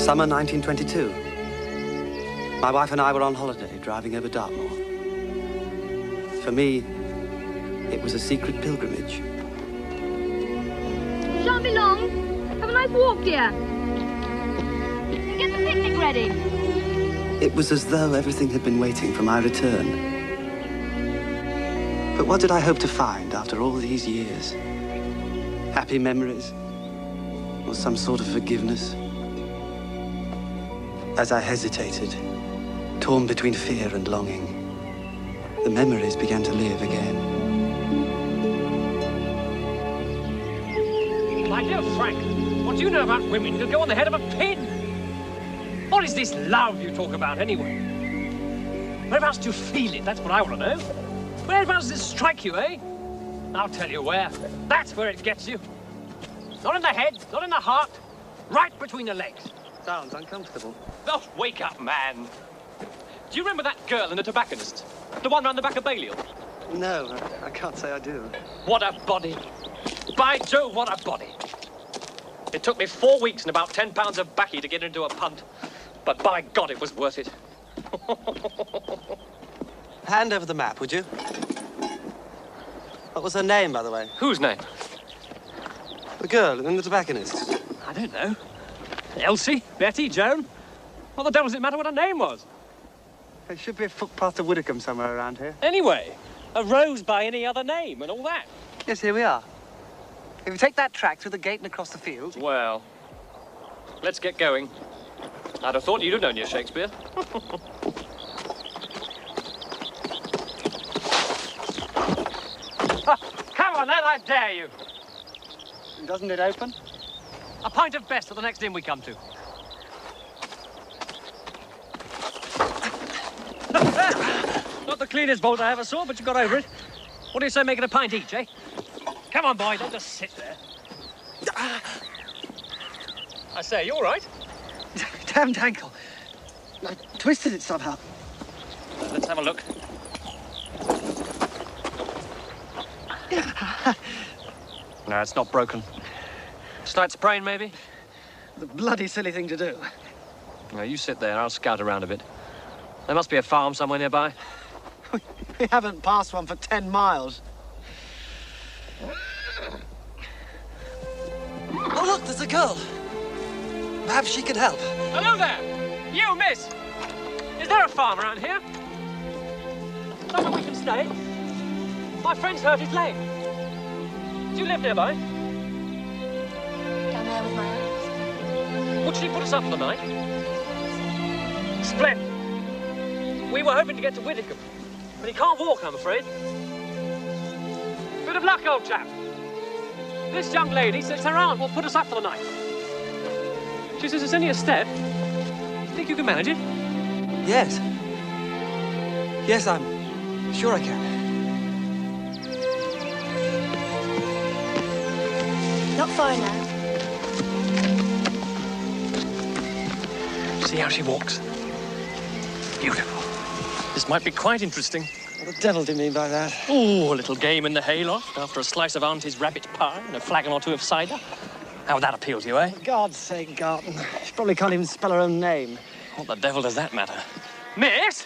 Summer 1922. My wife and I were on holiday, driving over Dartmoor. For me, it was a secret pilgrimage. Shan't be long. Have a nice walk, dear. Get the picnic ready. It was as though everything had been waiting for my return. But what did I hope to find after all these years? Happy memories? Or some sort of forgiveness? As I hesitated, torn between fear and longing, the memories began to live again. My dear Frank, what do you know about women could go on the head of a pin? What is this love you talk about, anyway? Whereabouts do you feel it? That's what I want to know. Whereabouts does it strike you, eh? I'll tell you where. That's where it gets you. Not in the head, not in the heart, right between the legs. Sounds uncomfortable. Oh, wake up, man. Do you remember that girl in the tobacconist? The one round the back of Balliol? No, I can't say I do. What a body. By Jove, what a body. It took me 4 weeks and about 10 pounds of baccy to get into a punt. But by God, it was worth it. Hand over the map, would you? What was her name, by the way? Whose name? The girl in the tobacconist. I don't know. Elsie? Betty? Joan? What the devil does it matter what her name was? There should be a footpath to Widdicombe somewhere around here. Anyway, a rose by any other name and all that. Yes, here we are. If you take that track through the gate and across the field... Well, let's get going. I'd have thought you'd have known your Shakespeare. Come on, then, I dare you. Doesn't it open? A pint of best at the next inn we come to. Not the cleanest bolt I ever saw, but you got over it. What do you say making a pint each, eh? Come on, boy, don't just sit there. I say, you all right? Damned ankle. I twisted it somehow. Let's have a look. No, it's not broken. Slight sprain, maybe? The bloody silly thing to do. No, you sit there. I'll scout around a bit. There must be a farm somewhere nearby. We haven't passed one for 10 miles. Oh, look, there's a girl. Perhaps she can help. Hello there! You, miss! Is there a farm around here? Somewhere we can stay? My friend's hurt his leg. Do you live nearby? Down there with my aunt. Would she put us up for the night? Splendid. We were hoping to get to Widdicombe, but he can't walk, I'm afraid. Bit of luck, old chap. This young lady says her aunt will put us up for the night. She says it's only a step. Think you can manage it? Yes. Yes, I'm sure I can. Not far now. See how she walks? Beautiful. This might be quite interesting. What the devil do you mean by that? Oh, a little game in the hayloft after a slice of Auntie's rabbit pie and a flagon or two of cider. How would that appeal to you, eh? For God's sake, Garton. She probably can't even spell her own name. What the devil does that matter? Miss?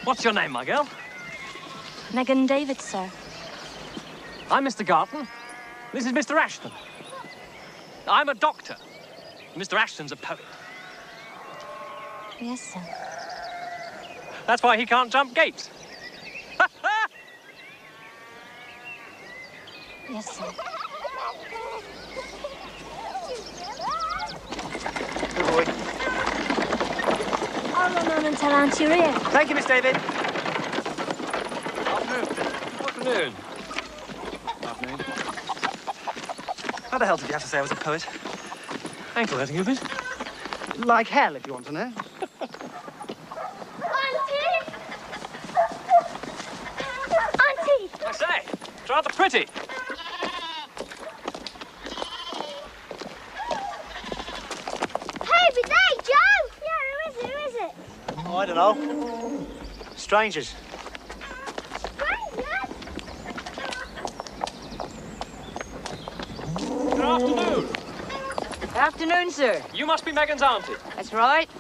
What's your name, my girl? Megan David, sir. I'm Mr. Garton. This is Mr. Ashton. I'm a doctor. Mr. Ashton's a poet. Yes, sir. That's why he can't jump gates. Yes, sir. Good boy. I'll run on and tell Aunt you're here. Thank you, Miss David. Afternoon. Afternoon. How the hell did you have to say I was a poet? Ankle hurting you a bit? Like hell, if you want to know. Auntie! Auntie! I say, it's rather pretty. Hey, good day, Joe! Yeah, who is it? Who is it? Oh, I don't know. Strangers. Strangers? Good afternoon. Afternoon, sir. You must be Megan's auntie. That's right.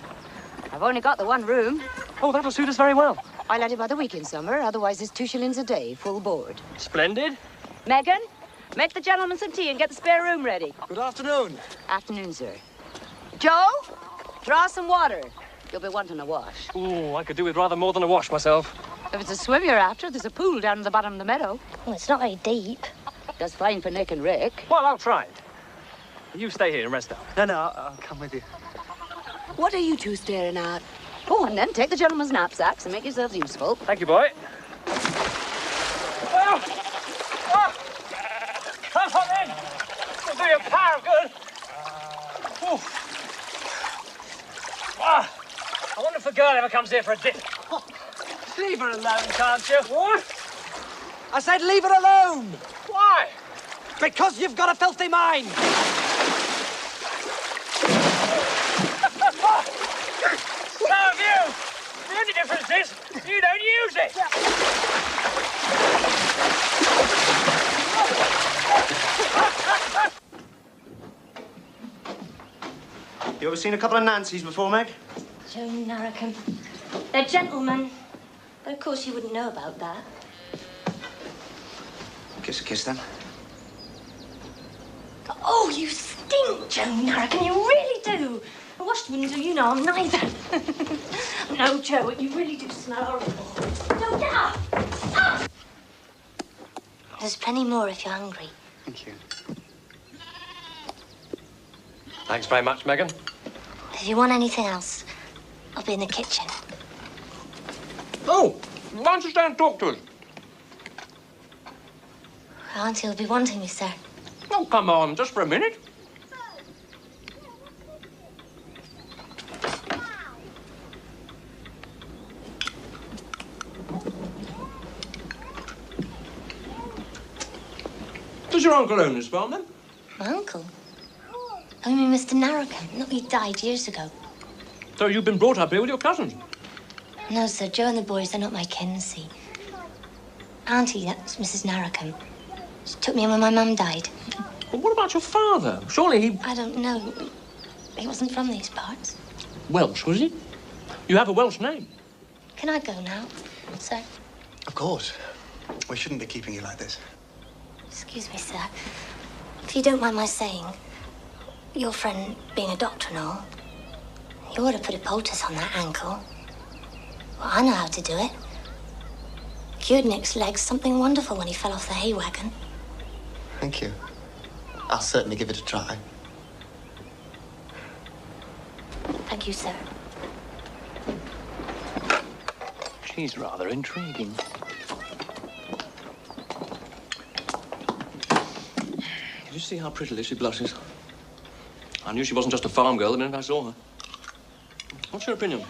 I've only got the one room. Oh, that'll suit us very well. I let it by the week in summer, otherwise it's 2 shillings a day, full board. Splendid. Megan, make the gentleman some tea and get the spare room ready. Good afternoon. Afternoon, sir. Joe, draw some water. You'll be wanting a wash. Ooh, I could do with rather more than a wash myself. If it's a swim you're after, there's a pool down at the bottom of the meadow. Well, it's not very deep. Does fine for Nick and Rick. Well, I'll try it. You stay here and rest up. No, I'll come with you. What are you two staring at? Go on then, take the gentleman's knapsacks and make yourselves useful. Thank you, boy. Oh! Oh! Come on in. It'll do you a power of good. Oh. Ah. I wonder if the girl ever comes here for a dip. Oh, leave her alone, can't you? What? I said leave her alone. Why? Because you've got a filthy mind. So have you. The only difference is you don't use it. You ever seen a couple of Nancys before, Meg? Joe Narracombe. They're gentlemen. But of course you wouldn't know about that. Kiss a kiss, then. Oh, you stink, Joe Narracombe. You really do. I washed wouldn't do you no harm neither. No, Joe, you really do smell horrible. No, get up! Ah! There's plenty more if you're hungry. Thank you. Thanks very much, Megan. If you want anything else, I'll be in the kitchen. Oh, why don't you stay and talk to us? Auntie will be wanting me, sir. Oh, come on, just for a minute. Does your uncle own this farm, then? My uncle? I mean, Mr. Narracombe. Not he died years ago. So you've been brought up here with your cousins? No, sir. Joe and the boys, they're not my kin, see. Auntie, that's Mrs. Narracombe. She took me in when my mum died. Well, what about your father? Surely he... I don't know. He wasn't from these parts. Welsh, was he? You have a Welsh name. Can I go now, sir? Of course. We shouldn't be keeping you like this. Excuse me, sir. If you don't mind my saying, your friend being a doctor and all, you ought to put a poultice on that ankle. Well, I know how to do it. Cured Nick's legs something wonderful when he fell off the hay wagon. Thank you. I'll certainly give it a try. Thank you, sir. She's rather intriguing. Did you see how prettily she blushes? I knew she wasn't just a farm girl the minute I saw her. What's your opinion?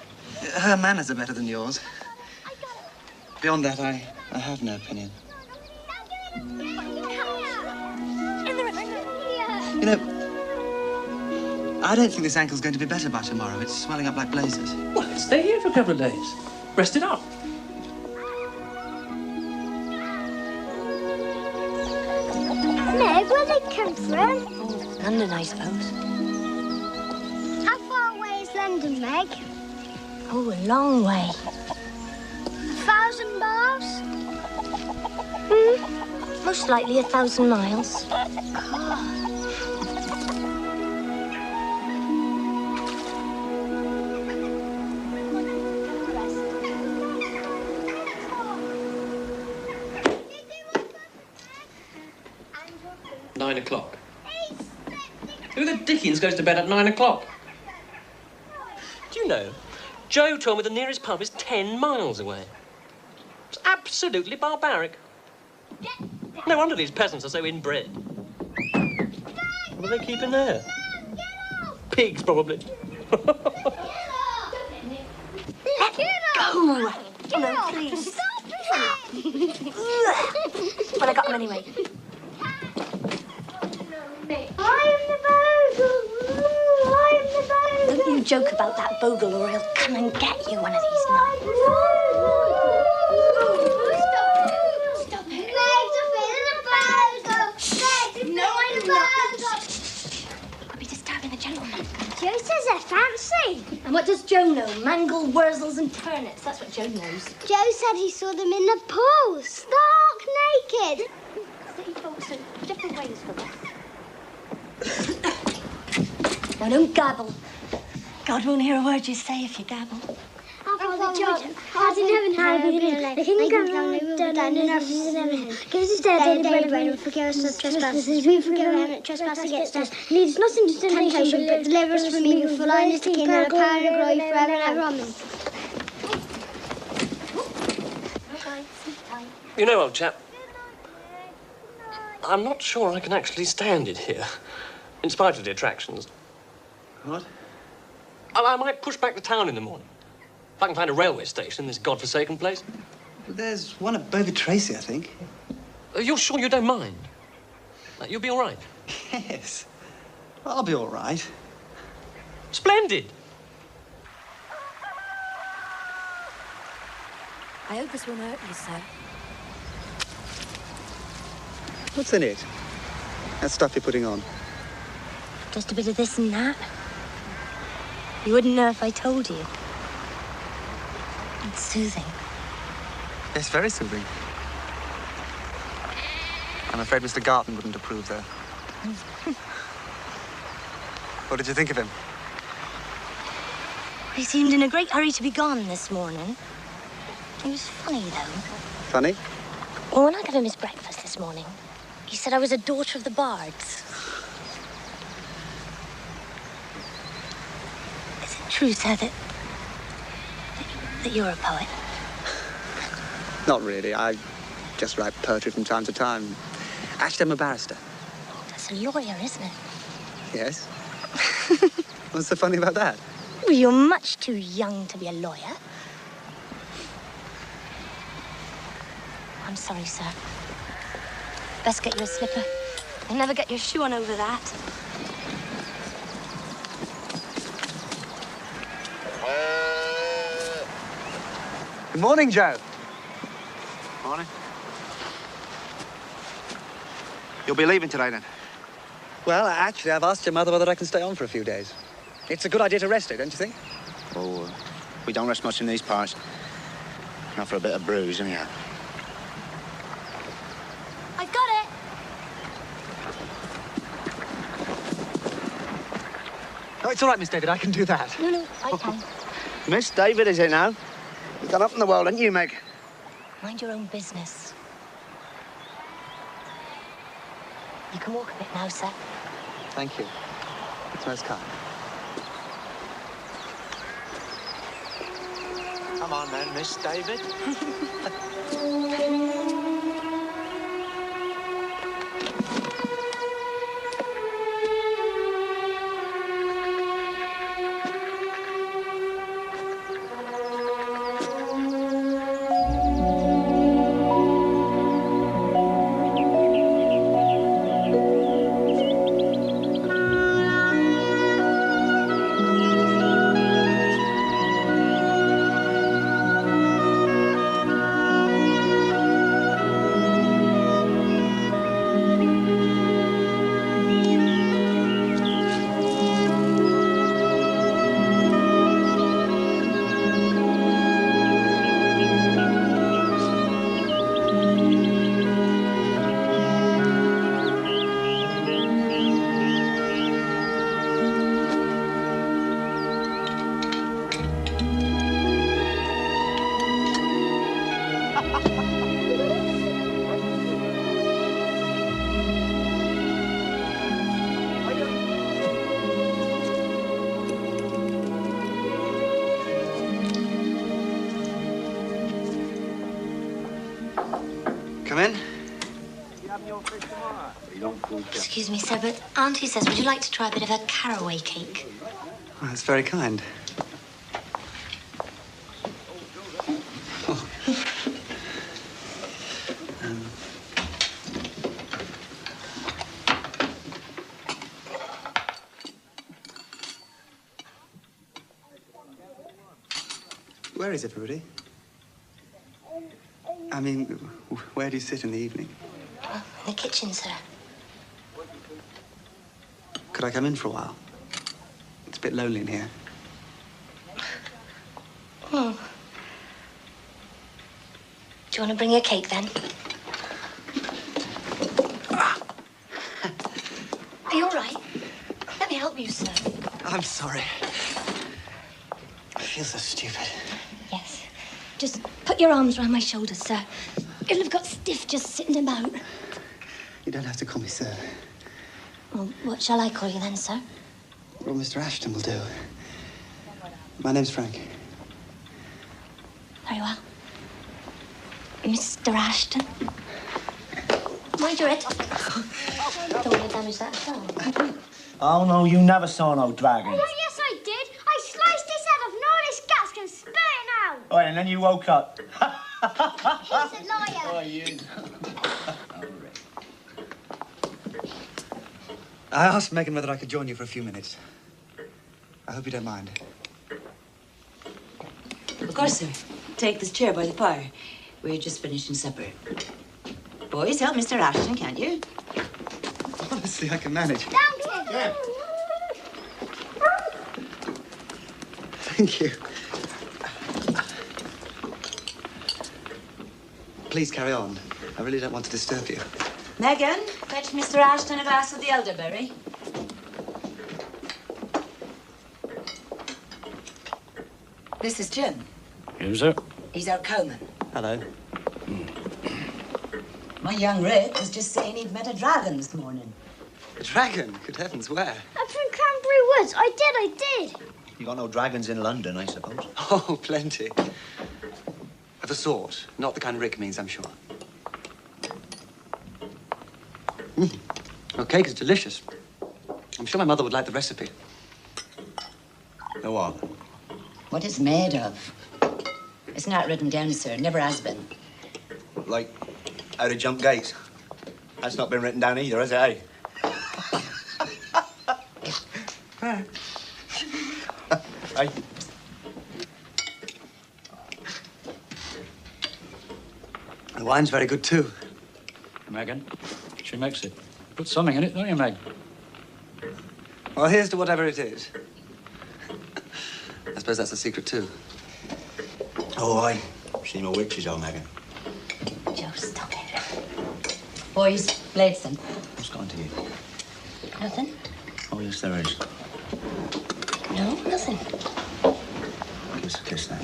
Her manners are better than yours. Beyond that, I have no opinion. You know, I don't think this ankle's going to be better by tomorrow. It's swelling up like blazes. Well, let's stay here for a couple of days. Rest it up. Meg, where they come from? London, I suppose. How far away is London, Meg? Oh, a long way. 1,000 miles? Most likely 1,000 miles. Nine o'clock. Who the dickens goes to bed at 9 o'clock? Do you know, Joe told me the nearest pub is 10 miles away. It's absolutely barbaric. No wonder these peasants are so inbred. What are they keeping there? Pigs, probably. Let go! No, please. Well, I got them anyway. Don't you joke about that bogle or he'll come and get you one of these nights. Stop it. No, I'm not. I'll be disturbing the they're fancy. And what does Joe know? Mangle, wurzels and turnips. That's what Joe knows. Joe said he saw them in the pool, stark naked. City folks are different ways for that. Now, don't gabble. God won't hear a word you say if you gabble. Father John, as in heaven, hallowed be thy name. The kingdom come, thy will be done on earth as it is in heaven. Give us this day our daily bread, and forgive us our trespasses, as we forgive them that trespass against us. Lead us not into temptation, but deliver us from evil. For thine is the kingdom, and the power, and the glory, forever and ever. Amen. You know, old chap, I'm not sure I can actually stand it here, in spite of the attractions. What? I might push back to town in the morning. If I can find a railway station in this godforsaken place. Well, there's one at Bovey Tracy, I think. You're sure you don't mind? You'll be all right? Yes. Well, I'll be all right. Splendid! I hope this won't hurt you, sir. What's in it? That stuff you're putting on? Just a bit of this and that. You wouldn't know if I told you. It's soothing. Yes, very soothing. I'm afraid Mr. Garton wouldn't approve, though. What did you think of him? He seemed in a great hurry to be gone this morning. He was funny, though. Funny? Well, when I gave him his breakfast this morning, he said I was a daughter of the bards. Is it true, sir, that you're a poet? Not really. I just write poetry from time to time. Actually, I'm a barrister. That's a lawyer, isn't it? Yes. What's so funny about that? Well, you're much too young to be a lawyer. I'm sorry, sir. Best get you a slipper. You'll never get your shoe on over that. Good morning, Joe. Morning. You'll be leaving today, then? Well, actually, I've asked your mother whether I can stay on for a few days. It's a good idea to rest her, don't you think? Oh, we don't rest much in these parts. Not for a bit of bruise, anyhow. I've got it. Oh, it's all right, Miss David. I can do that. No, I can. Miss David, is it now? You've gone up in the world, haven't you, Meg? Mind your own business. You can walk a bit now, sir. Thank you. It's most kind. Come on, then, Miss David. Come in. Excuse me, sir, but Auntie says, would you like to try a bit of her caraway cake? Oh, that's very kind. Where is everybody? I mean, where do you sit in the evening? Oh, in the kitchen, sir. Could I come in for a while? It's a bit lonely in here. Hmm. Do you want to bring a cake, then? Are you all right? Let me help you, sir. I'm sorry. I feel so stupid. Yes. Just put your arms around my shoulders, sir. It'll have got stiff just sitting about. You don't have to call me sir. Well, what shall I call you then, sir? Well, Mr. Ashton will do. My name's Frank. Very well. Mr. Ashton. Mind your head. Don't want to damage that at all. Oh, no, you never saw no dragon. Oh, yes, I did. I sliced his head off and all his guts and spit it out. Oh, and then you woke up. He's a liar. Oh, you. I asked Megan whether I could join you for a few minutes. I hope you don't mind. Of course, sir. Take this chair by the fire. We're just finishing supper. Boys, help Mr. Ashton, can't you? Honestly, I can manage. Thank you. Yeah. Thank you. Please carry on. I really don't want to disturb you. Megan, fetch Mr. Ashton a glass of the elderberry. This is Jim. Who's it? He's our cowman. Hello. My young Rick was just saying he'd met a dragon this morning. A dragon? Good heavens, where? Up from Cranberry Woods. I did. You got no dragons in London, I suppose. Oh, plenty. Of a sort. Not the kind Rick means, I'm sure. Your cake is delicious. I'm sure my mother would like the recipe. No what? What it's made of. It's not written down, sir. Never has been. Like, how to jump gates. That's not been written down either, has it, eh? Hey. The wine's very good, too. Megan, she makes it. Put something in it, don't you, Meg? Well, here's to whatever it is. I suppose that's a secret, too. Oh, aye. See my witches, old Megan. Joe, stop it. Boys, Bladeston. What's gone to you? Nothing? Oh, yes, there is. No, nothing. Give us a kiss, then.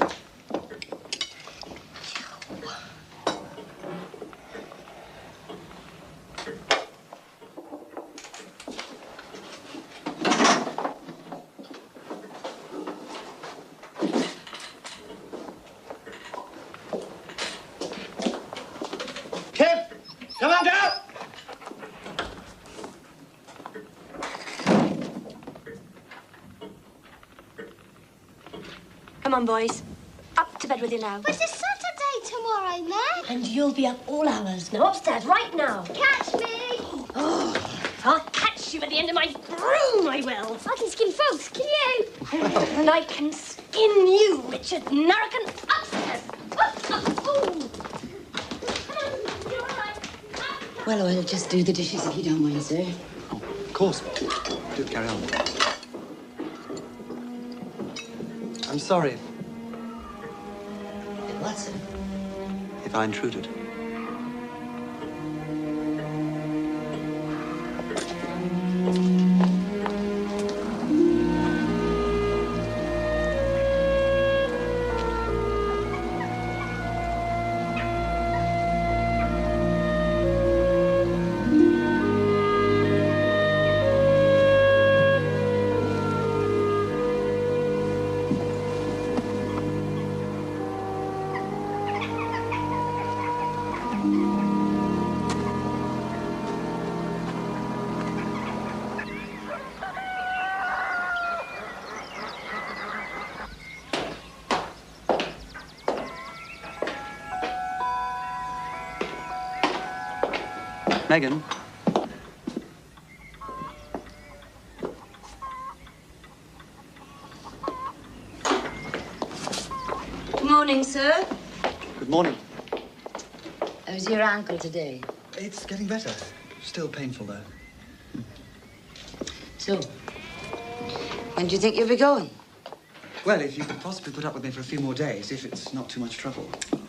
Come on, boys. Up to bed with you now. But it's Saturday tomorrow, Meg. And you'll be up all hours. Now, upstairs, right now. Catch me. Oh, I'll catch you at the end of my broom, I will. I can skin frogs, can you? And I can skin you, Richard Narracan. Upstairs. Oh. Well, I'll just do the dishes if you don't mind, sir. Oh, of course. Do carry on. I'm sorry What, sir? if I intruded. Megan. Good morning, sir. Good morning. How's your ankle today? It's getting better. Still painful, though. So, When do you think you'll be going? Well, if you could possibly put up with me for a few more days, if it's not too much trouble.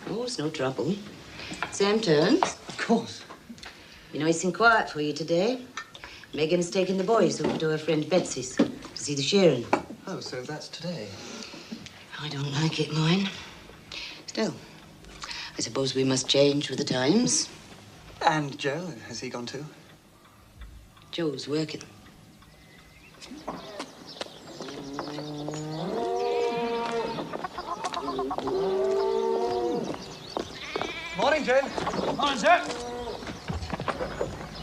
Oh, it's no trouble. Same terms? Of course. Be nice and quiet for you today. Megan's taking the boys over to her friend Betsy's to see the shearing. Oh, so that's today. I don't like it, mine. Still, I suppose we must change with the times. And Joe, has he gone too? Joe's working. Morning, Joe. Morning, sir.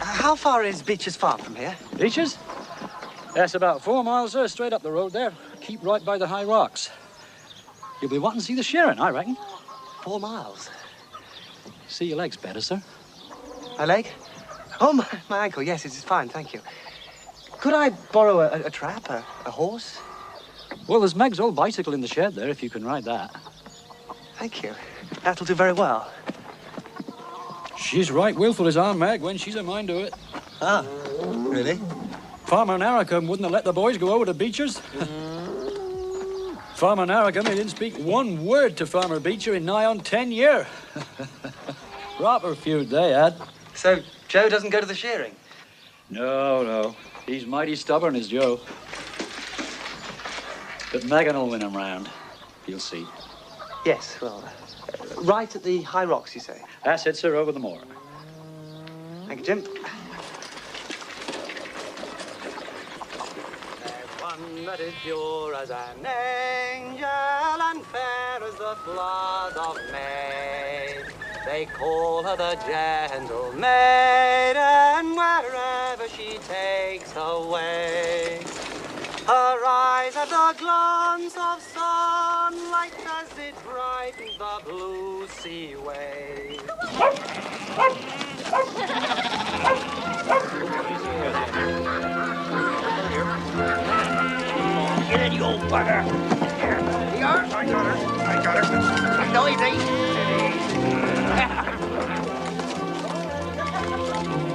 How far is Beecher's Farm from here? Beaches? That's about 4 miles, sir, straight up the road there. Keep right by the high rocks. You'll be wanting to see the shearing, I reckon. 4 miles. See your legs better, sir. My leg? Oh, my ankle. Yes, it is fine, thank you. Could I borrow a trap, a horse? Well, there's Meg's old bicycle in the shed there, if you can ride that. Thank you. That'll do very well. She's right willful as our Meg when she's a mind to it. Ah, really? Farmer Narracombe wouldn't have let the boys go over to Beecher's. Farmer Narracombe, he didn't speak one word to Farmer Beecher in nigh on 10 years. Proper feud they had. So Joe doesn't go to the shearing? No. He's mighty stubborn, is Joe. But Megan will win him round. You'll see. Yes, well, right at the high rocks, you say? That's it, sir, over the moor. Thank you, Jim. One that is pure as an angel and fair as the flood of May. They call her the gentle maiden wherever she takes her way. Her eyes have the glance of sunlight as it brightens the blue sea wave. Get in, you old bugger. Here you are. I got her. Noisy.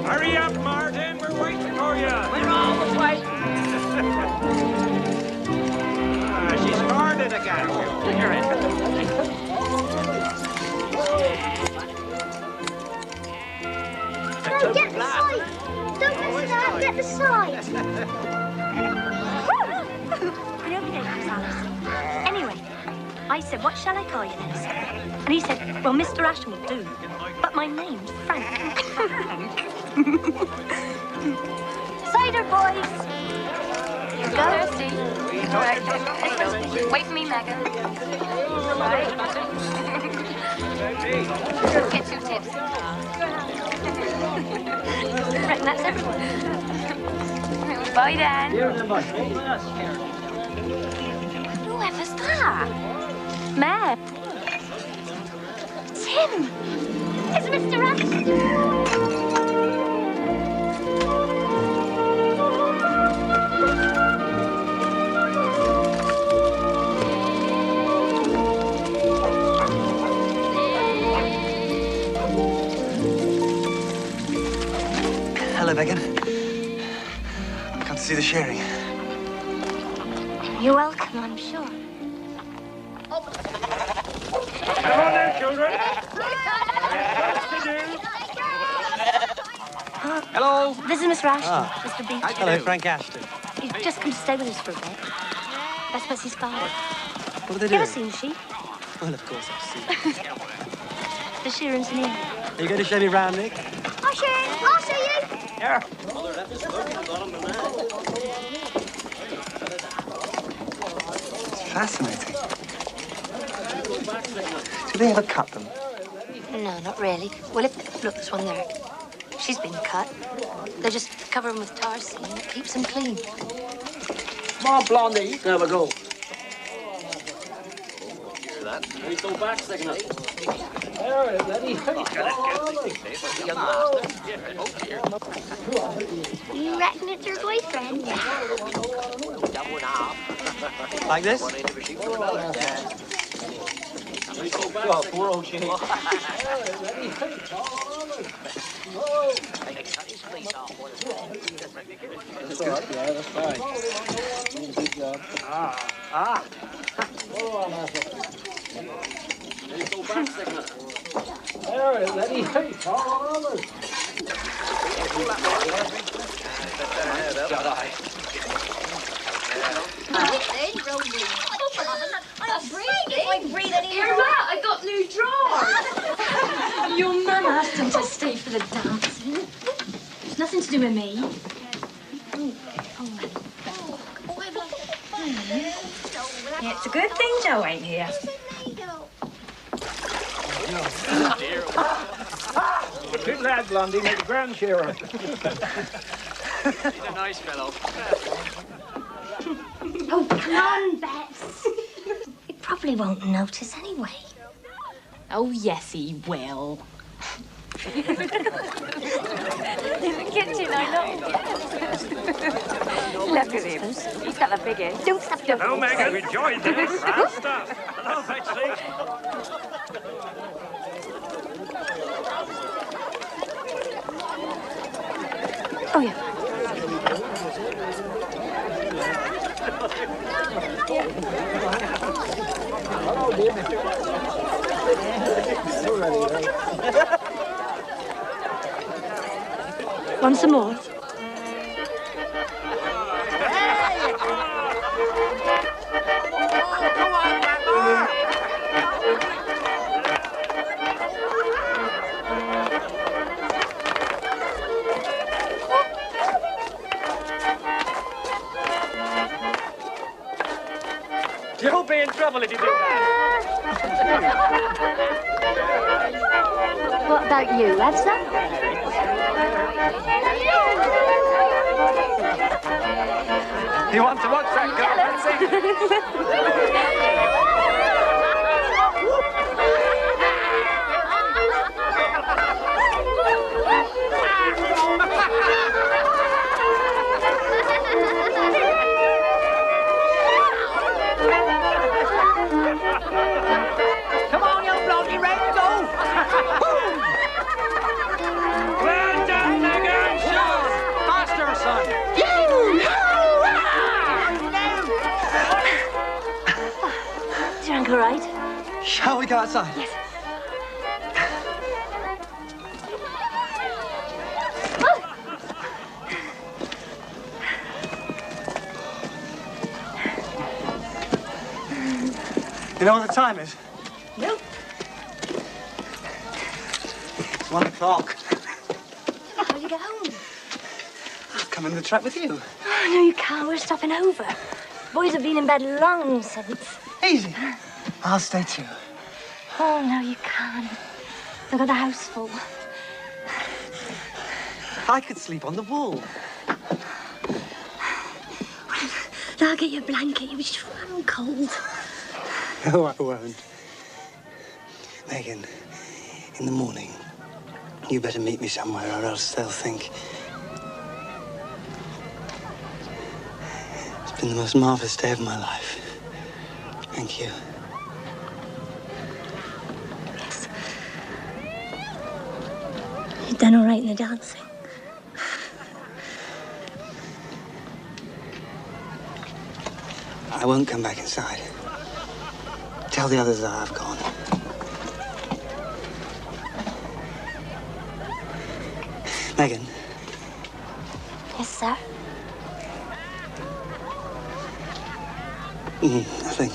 Hurry up, Martin. We're waiting for you. We're always waiting. She's guarded again. You're in. No, get the side. Don't mess it up. Get the side. Anyway, I said, what shall I call you then, sir? And he said, well, Mr. Ashton will do. But my name's Frank. Cider, boys. You go. Thirsty. All right, let's go. Wait for me, Megan. Right. Get 2 tips. Reckon that's everyone. Bye, Dan. Whoever's that? Meg. It's him. It's Mr. Ashton. Hello, Megan. I've come to see the shearing. You're welcome, I'm sure. Come on then, children. Hello. This is Mr. Ashton, Mr. Beecher. Hello, Frank Ashton. He's just come to stay with us for a bit. That's Bessie's father. What are they You doing? ever seen the sheep? Well, of course I've seen it. The shearing's near. Are you going to show me round, Nick? I'll show you. I'll show you. Yeah. It's fascinating. Do they ever cut them? No, not really. Well, look, there's one there. She's been cut. They just cover them with tar seam. It keeps them clean. Come on, Blondie. You can have a go. We go back, second up. You reckon it's your boyfriend? Like this? Oh, poor old Jane. That's good. Yeah, that's fine. Good job. There it is, Eddie. Hey, all over. I got new drawers. Your mum asked him to stay for the dancing. It's nothing to do with me. Yeah, it's a good thing Joe ain't here. Good lad, Blondie, make a grand cheerer. He's a nice fellow. Oh, come on, Bets. He probably won't notice anyway. Oh, yes, he will. In the kitchen, I know. Look at him. He's got the big head. Don't stop your Oh, Megan, we enjoyed this. Grand stuff. Hello, Betsy. Oh, yeah. Want some more? You'll be in trouble if you do that. What about you, Elsa? You want to watch that girl Come on, young Blondie, ready to go? Well done, Megan. Sure. Faster, son. Is your ankle right? Shall we go outside? Yes. You know what the time is? Nope. It's 1 o'clock. How do you get home? I'll come in the trap with you. Oh, no, you can't. We're stopping over. Boys have been in bed long since. Easy. I'll stay too. Oh, no, you can't. They've got the house full. I could sleep on the wall. I'll get you a blanket. You'll be so cold. No, I won't. Megan, in the morning, you better meet me somewhere or else they'll think... It's been the most marvelous day of my life. Thank you. Yes. You've done all right in the dancing. I won't come back inside. Tell the others that I've gone. Megan. Yes, sir? Nothing.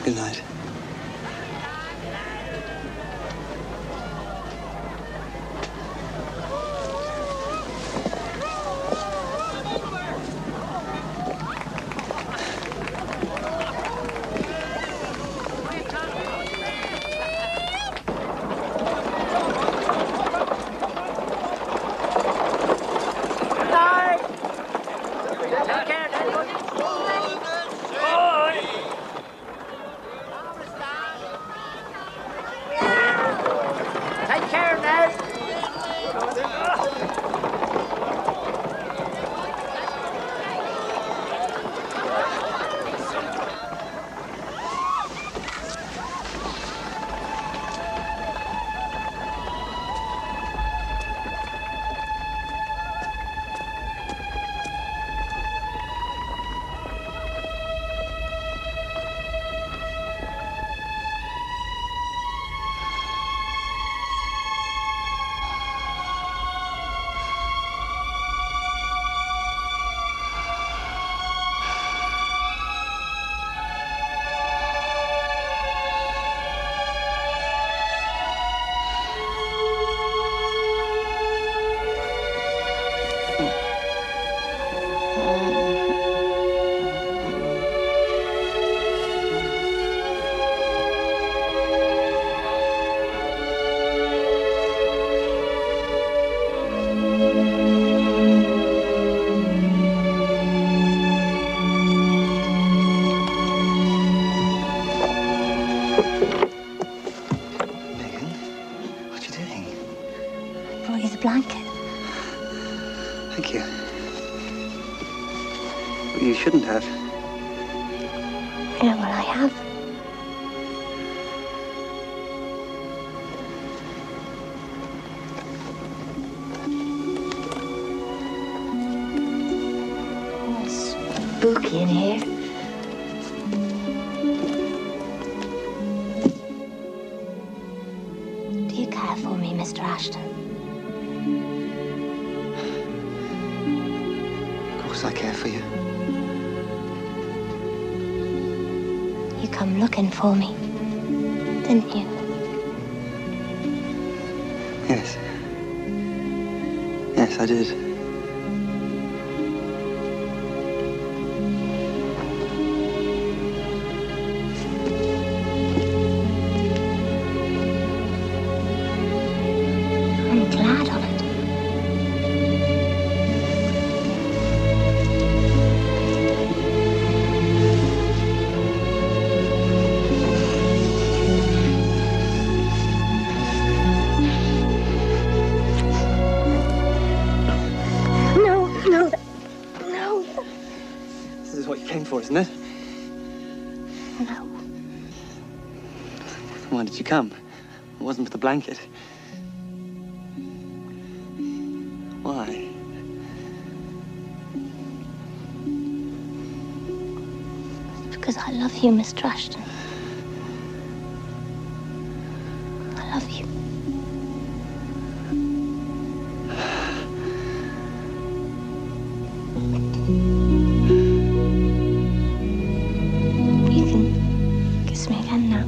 Good night. shouldn't have. Yeah, well, I have. Oh, it's spooky in here. Do you care for me, Mr. Ashton? Of course I care for you. You come looking for me, didn't you? Yes. Yes, I did. I'm glad of it. This is what you came for, isn't it? No. Why did you come? It wasn't for the blanket. Why? Because I love you, Mr. Ashton. I love you. You can kiss me again now.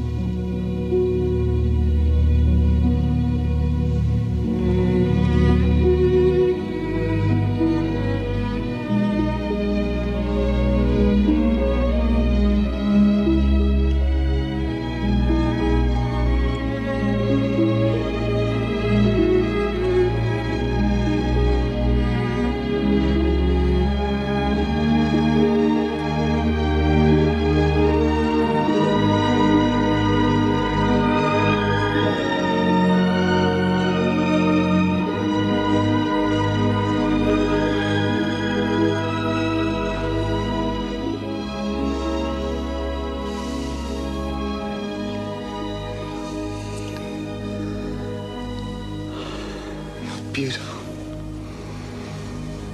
Beautiful.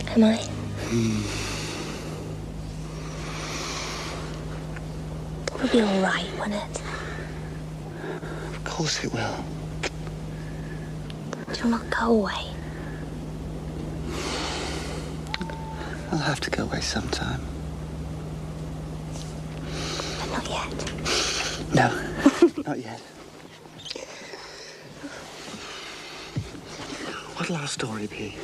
Am I? It'll be all right, won't it? Of course it will. You'll not go away. I'll have to go away sometime. But not yet. No, not yet. What'll our story be?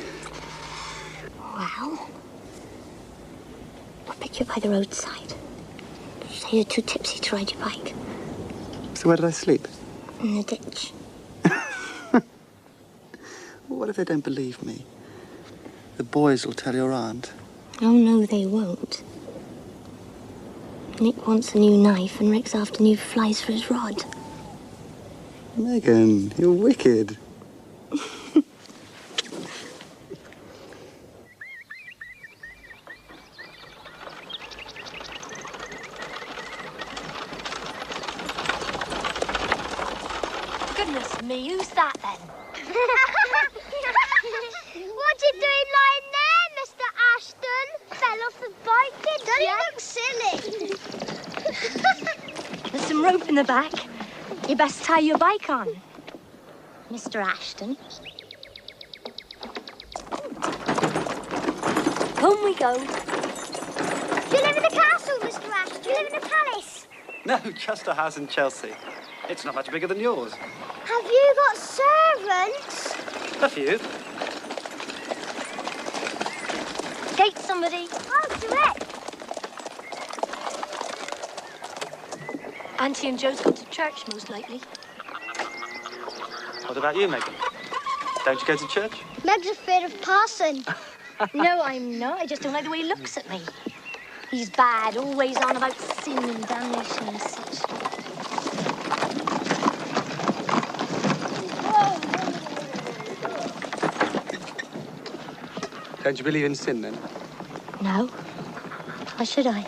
Well, I'll pick you by the roadside. Say you're too tipsy to ride your bike. So where did I sleep? In the ditch. What if they don't believe me? The boys will tell your aunt. Oh, no, they won't. Nick wants a new knife and Rick's after new flies for his rod. Megan, you're wicked. Goodness me, who's that then? What you doing lying there, Mr. Ashton? Fell off the bike, did you? Don't look silly. There's some rope in the back. You best tie your bike on. Mr. Ashton. Home we go. Do you live in a castle, Mr. Ashton? Do you live in a palace? No, just a house in Chelsea. It's not much bigger than yours. Have you got servants? A few. Gate somebody. I'll do it. Auntie and Joe's gone to church, most likely. What about you, Megan? Don't you go to church? Meg's afraid of parson. No, I'm not. I just don't like the way he looks at me. He's bad, always on about sin and damnation and such. Don't you believe in sin, then? No. Why should I?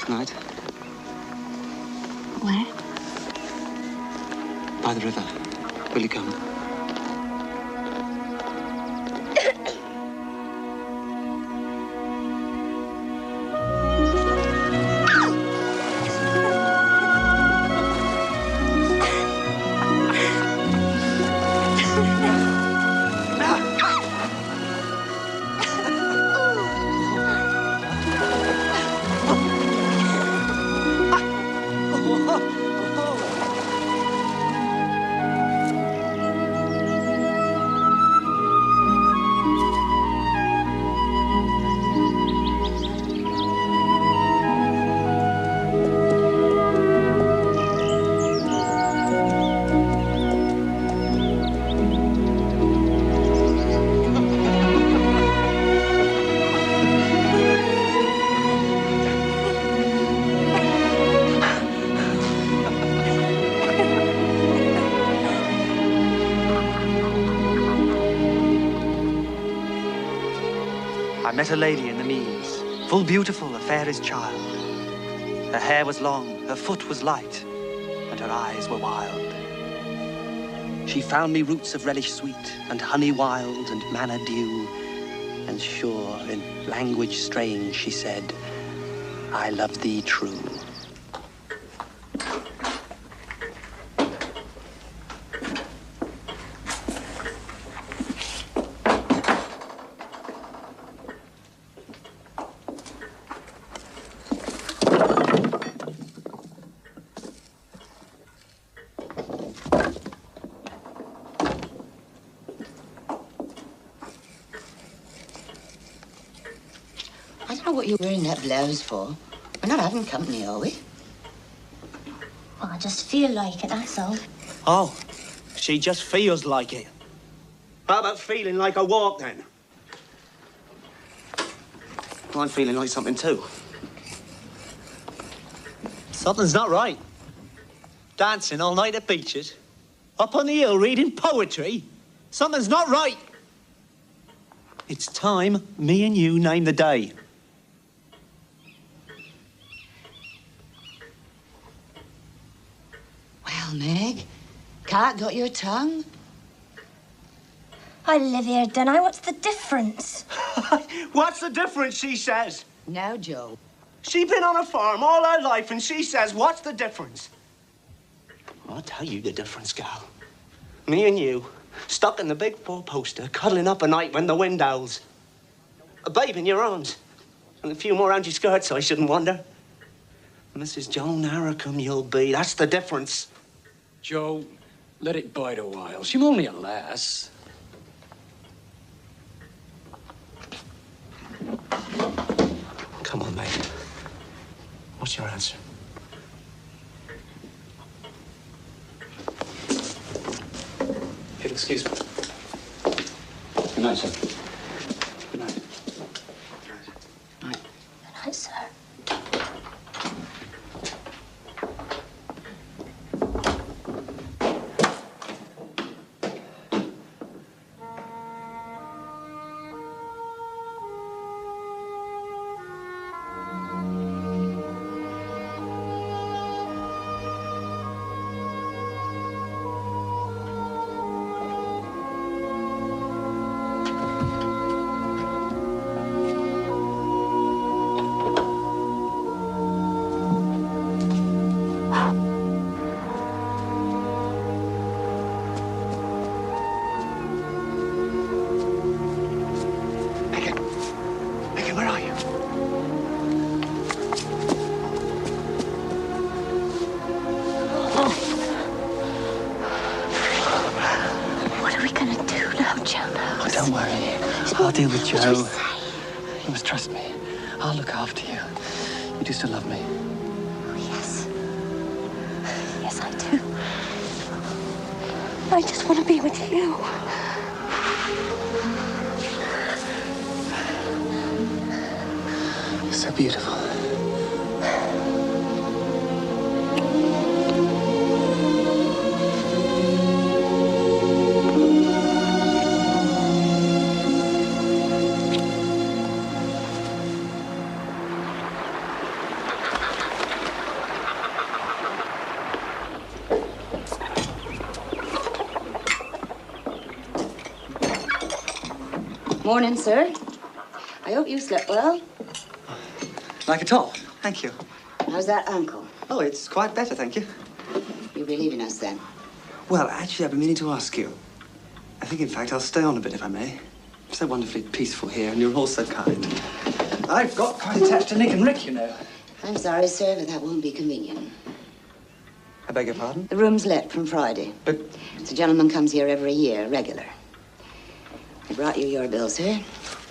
Tonight, Where? by the river. Will you come? I met a lady in the meads, full beautiful, a fair as child. Her hair was long, her foot was light, and her eyes were wild. She found me roots of relish sweet, and honey wild, and manna dew. And sure, in language strange, she said, I love thee true. I don't know what you're wearing that blouse for. We're not having company, are we? Well, I just feel like it, that's all. Oh, she just feels like it. How about feeling like a walk, then? Well, I'm feeling like something, too. Something's not right. Dancing all night at beaches. Up on the hill reading poetry. Something's not right. It's time me and you name the day. Well, Meg, Cat got your tongue? I live here, don't I? What's the difference? What's the difference, she says? Now, Joe. She been on a farm all her life, and she says, what's the difference? I'll tell you the difference, gal. Me and you, stuck in the big four-poster, cuddling up at night when the wind howls. A babe in your arms, and a few more round your skirts, I shouldn't wonder. Mrs. Joan Harricum you'll be, that's the difference. Joe, let it bide a while. She's only a lass. Come on, mate. What's your answer? If you'll excuse me. Good night, sir. Good night. Good night, sir. Don't worry. I'll deal with Joe. You must trust me. I'll look after you. You do still love me? Oh, yes. Yes, I do. I just want to be with you. You're so beautiful. Morning, sir. I hope you slept well. Like a top. Thank you. How's that ankle? Oh, it's quite better, thank you. You'll be leaving us then? Well, actually, I've been meaning to ask you. I think, in fact, I'll stay on a bit, if I may. It's so wonderfully peaceful here, and you're all so kind. I've got quite attached to Nick and Rick, you know. I'm sorry, sir, but that won't be convenient. I beg your pardon? The room's let from Friday. But... The gentleman comes here every year, regular. I brought you your bill, sir.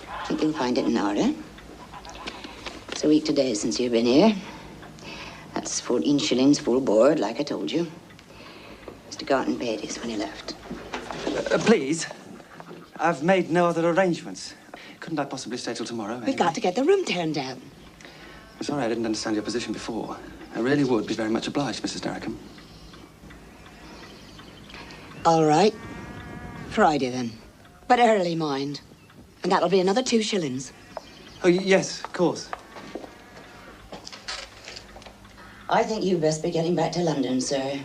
I think you'll find it in order. It's a week today since you've been here. That's 14 shillings full board, like I told you. Mr. Garton paid his when he left. Please. I've made no other arrangements. Couldn't I possibly stay till tomorrow? Anyway? We've got to get the room turned down. I'm sorry I didn't understand your position before. I really would be very much obliged, Mrs. Derrickham. All right. Friday, then. But early, mind. And that'll be another 2 shillings. Oh, yes, of course. I think you'd best be getting back to London, sir.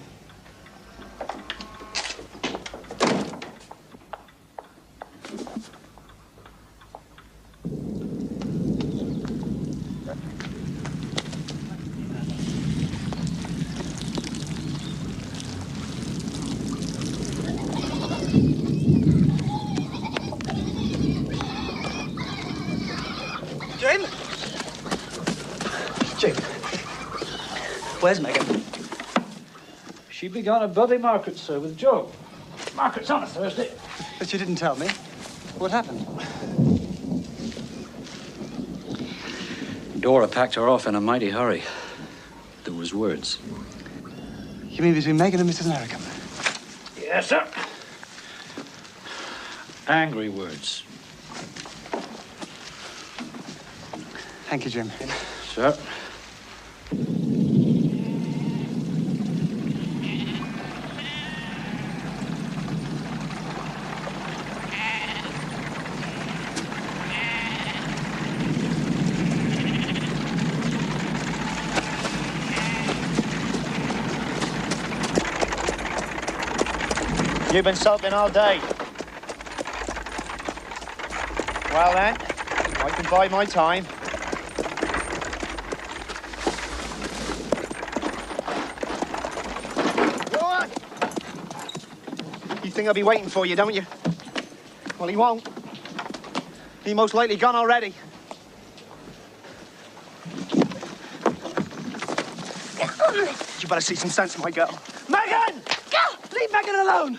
Where's Megan? She began a bloody market, sir, with Joe. Market's on a Thursday. But you didn't tell me. What happened? Dora packed her off in a mighty hurry. There was words. You mean between Megan and Mrs. Derrickham? Yes, sir. Angry words. Thank you, Jim. Sir. You've been sulking all day. Well then, I can buy my time. Go on! You think I'll be waiting for you, don't you? Well, he won't. He most likely gone already. You better see some sense, my girl. Megan! Go! Leave Megan alone!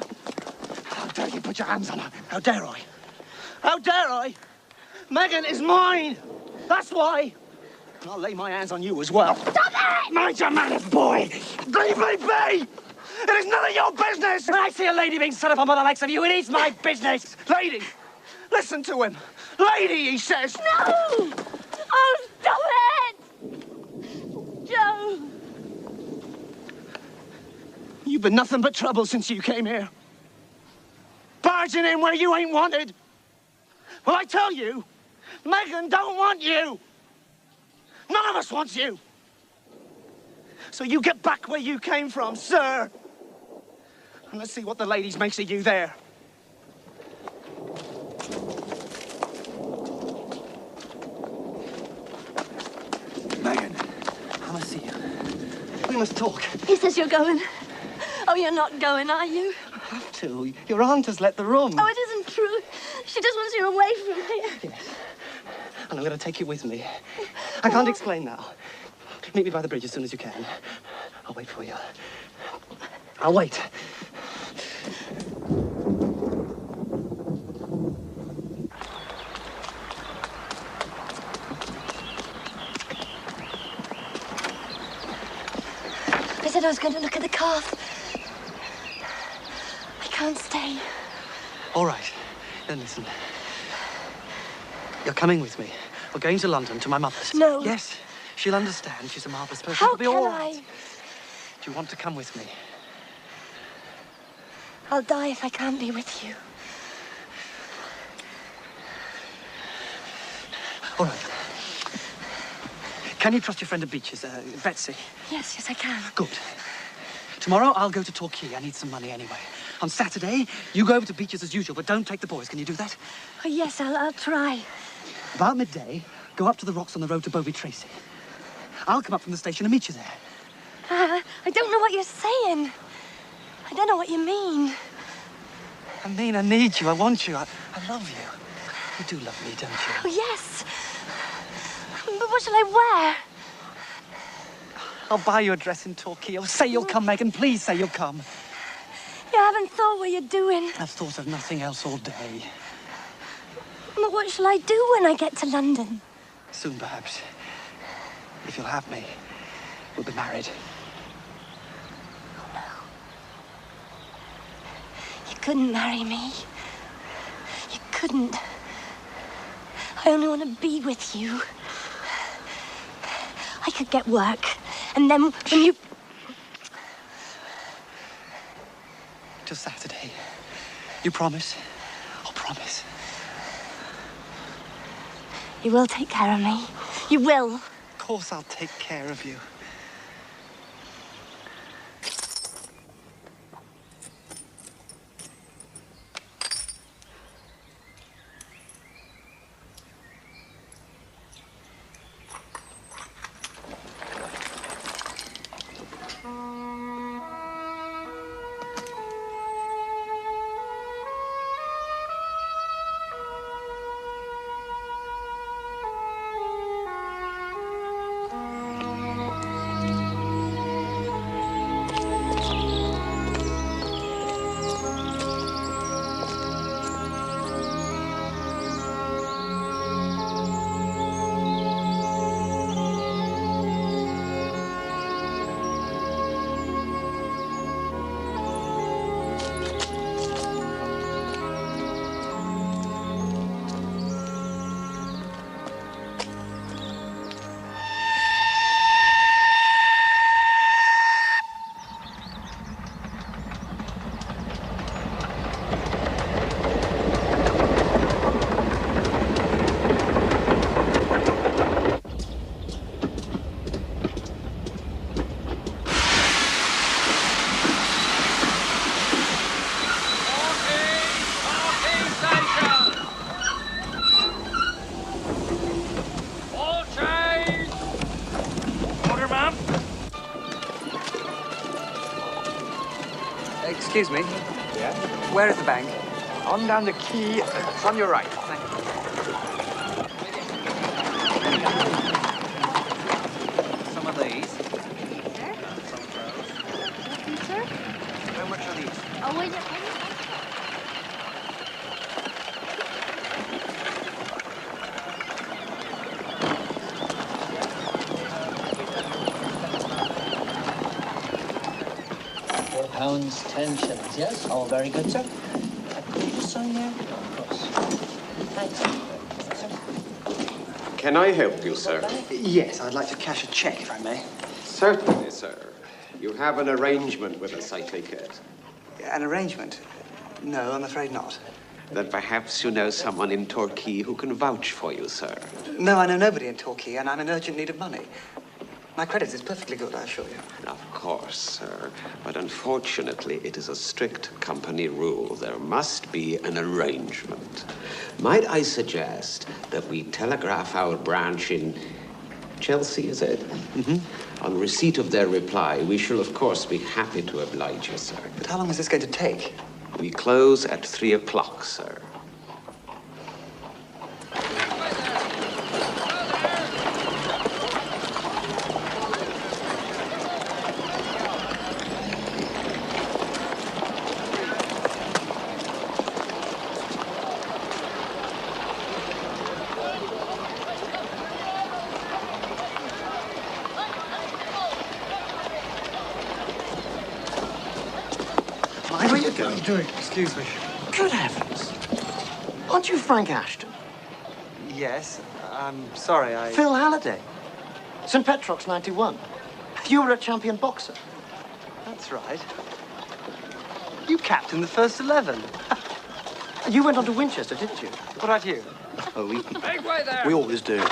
How dare you put your hands on her? How dare I? How dare I? Megan is mine! That's why! And I'll lay my hands on you as well. Stop it! Mind your manners, boy! Leave me be! It is none of your business! When I see a lady being set up on by the likes of you, it is my business! Lady! Listen to him! Lady, he says! No! Oh, stop it! Joe! You've been nothing but trouble since you came here. Barging in where you ain't wanted. Well, I tell you, Megan don't want you. None of us wants you. So you get back where you came from, sir. And let's see what the ladies makes of you there. Megan, I must see you. We must talk. He says you're going. Oh, you're not going, are you? I have to. Your aunt has let the room. Oh, it isn't true. She just wants you away from here. Yes. And I'm going to take you with me. I can't explain now. Meet me by the bridge as soon as you can. I'll wait for you. I'll wait. I said I was going to look at the calf. I can't stay. All right. Then listen. You're coming with me. We're going to London, to my mother's. No. Yes. She'll understand. She's a marvellous person. How It'll be can all I? right. Do you want to come with me? I'll die if I can't be with you. All right. Can you trust your friend at Beach's, Betsy? Yes, I can. Good. Tomorrow I'll go to Torquay. I need some money anyway. On Saturday, you go over to Beaches as usual, but don't take the boys. Can you do that? Oh, yes, I'll try. About midday, go up to the rocks on the road to Bovey Tracy. I'll come up from the station and meet you there. I don't know what you're saying. I don't know what you mean. I mean, I need you. I want you. I love you. You do love me, don't you? Oh, yes. But what shall I wear? I'll buy you a dress in Torquay. Oh, say you'll come, Megan. Please say you'll come. You haven't thought what you're doing. I've thought of nothing else all day. But what shall I do when I get to London? Soon, perhaps. If you'll have me, we'll be married. Oh, no. You couldn't marry me. You couldn't. I only want to be with you. I could get work, and then when you... Till Saturday. You promise? Oh, promise. You will take care of me. You will. Of course I'll take care of you. Excuse me. Yeah? Where is the bank? On down the quay. It's on your right. Thank you. Some of these. Sir? Some of those. Sir? How much are these? Oh, wait. Pounds, 10 shillings, yes? All very good, sir. Could you just sign there? Of course. Thanks. Can I help you, sir? Yes, I'd like to cash a cheque, if I may. Certainly, sir. You have an arrangement with us, I take it. An arrangement? No, I'm afraid not. Then perhaps you know someone in Torquay who can vouch for you, sir. No, I know nobody in Torquay, and I'm in urgent need of money. My credit is perfectly good, I assure you. Of course, sir. But unfortunately, it is a strict company rule. There must be an arrangement. Might I suggest that we telegraph our branch in Chelsea, is it? Mm-hmm. On receipt of their reply, we shall, of course, be happy to oblige you, sir. But how long is this going to take? We close at 3 o'clock, sir. Doing? Excuse me. Good heavens. Aren't you Frank Ashton? Yes, I'm sorry, Phil Halliday. St. Petrock's 91. You were a champion boxer. That's right. You captained the first 11. You went on to Winchester, didn't you? What about you? Oh, Make way there! we always do.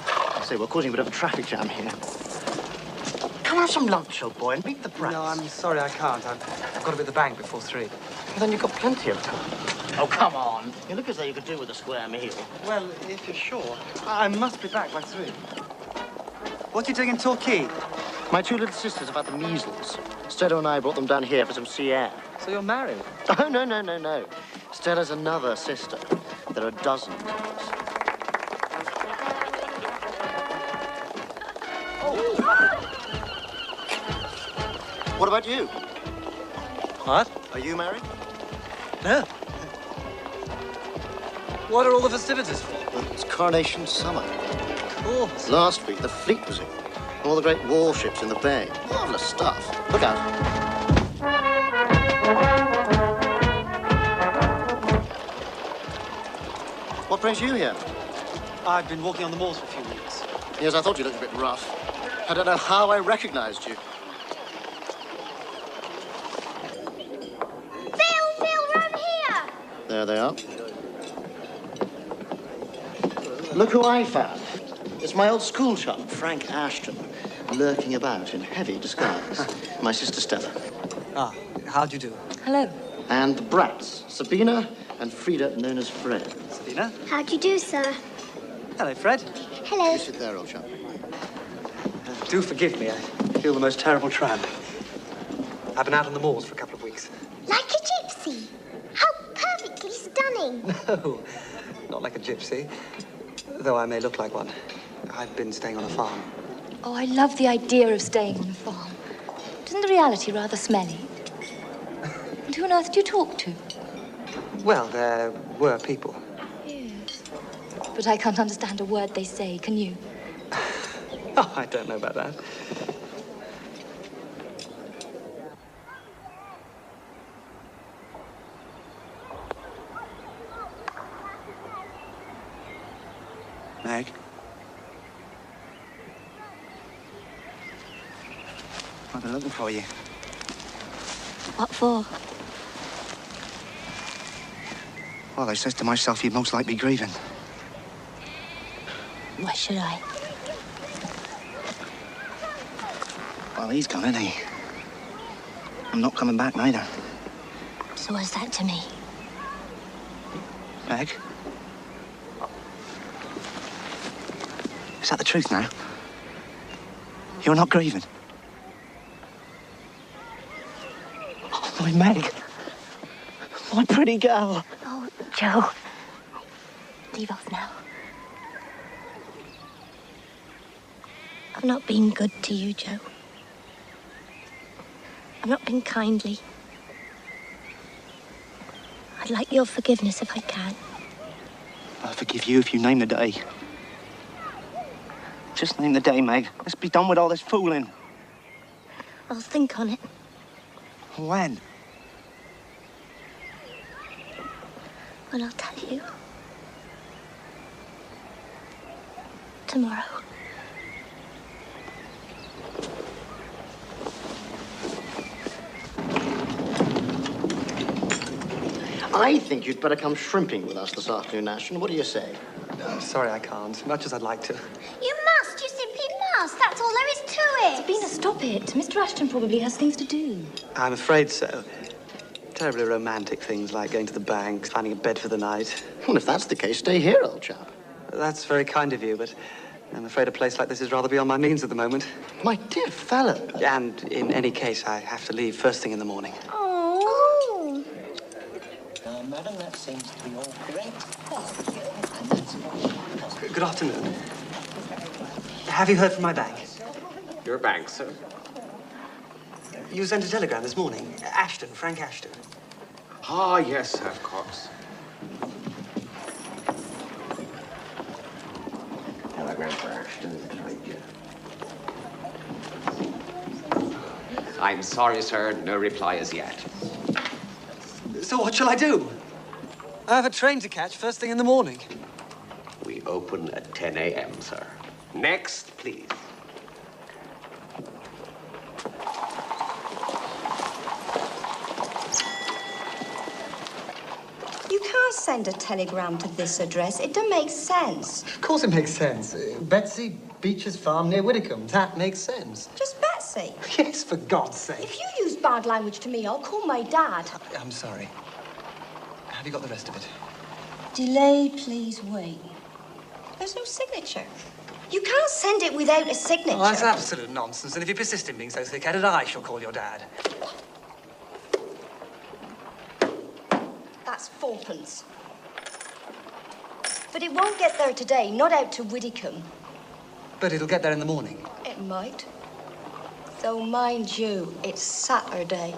I say, we're causing a bit of a traffic jam here. Come have some lunch, old boy, and meet the brats. No, I'm sorry, I can't. I've got to be at the bank before 3. Well, then you've got plenty of time. Oh, come on. You look as though you could do with a square meal. Well, if you're sure, I must be back by 3. What are you doing in Torquay? My 2 little sisters have had the measles. Stella and I brought them down here for some sea air. So you're married? Oh, no. Stella's another sister. There are dozens of us. What about you? What? Are you married? No. What are all the festivities for? Well, it's Coronation Summer. Of course. Last week, the fleet was in. All the great warships in the bay. Marvellous stuff. Look out. What brings you here? I've been walking on the moors for a few weeks. Yes, I thought you looked a bit rough. I don't know how I recognized you. Phil, round here! There they are. Look who I found. It's my old school chum, Frank Ashton, lurking about in heavy disguise. My sister Stella. Ah, how'd you do? Hello. And the brats, Sabina and Frida, known as Fred. Sabina? How'd you do, sir? Hello, Fred. Hello. You sit there, old chap. Do forgive me, I feel the most terrible tramp. I've been out on the moors for a couple of weeks. Like a gypsy. How perfectly stunning. No, not like a gypsy, though I may look like one. I've been staying on a farm. Oh, I love the idea of staying on a farm. Isn't the reality rather smelly? And who on earth do you talk to? Well, there were people. Yes. But I can't understand a word they say, can you? Oh, I don't know about that. Meg? I've been looking for you. What for? Well, I says to myself, you'd most likely be grieving. Why should I? Well, he's gone, isn't he? I'm not coming back, neither. So what's that to me? Meg? Is that the truth now? You're not grieving? Oh, my Meg. My pretty girl. Oh, Joe. Leave off now. I've not been good to you, Joe. I've not been kindly. I'd like your forgiveness if I can. I'll forgive you if you name the day. Just name the day, Meg. Let's be done with all this fooling. I'll think on it. When? Well, I'll tell you. Tomorrow. I think you'd better come shrimping with us this afternoon, Ashton. What do you say? I'm sorry I can't, much as I'd like to. You must. You simply must. That's all there is to it. Sabina, stop it. Mr. Ashton probably has things to do. I'm afraid so. Terribly romantic things like going to the bank, finding a bed for the night. Well, if that's the case, stay here, old chap. That's very kind of you, but I'm afraid a place like this is rather beyond my means at the moment. My dear fellow. And in any case, I have to leave first thing in the morning. Oh. Now, madam, that seems to be all correct. Good afternoon. Have you heard from my bank? Your bank, sir? You sent a telegram this morning. Ashton, Frank Ashton. Ah, yes, of course. Telegram for Ashton. I'm sorry, sir. No reply as yet. So what shall I do? I have a train to catch first thing in the morning. We open at 10 a.m., sir. Next, please. You can't send a telegram to this address. It don't make sense. Of course it makes sense. Betsy, Beecher's farm near Widdicombe. That makes sense. Just Betsy. sake. Yes, for God's sake. If you use bad language to me, I'll call my dad. I'm sorry. Have you got the rest of it? Delay, please wait. There's no signature. You can't send it without a signature. Oh, that's absolute nonsense. And if you persist in being so thick-headed, I shall call your dad. That's fourpence. But it won't get there today, not out to Widdicombe. But it'll get there in the morning. It might. Though, mind you, it's Saturday.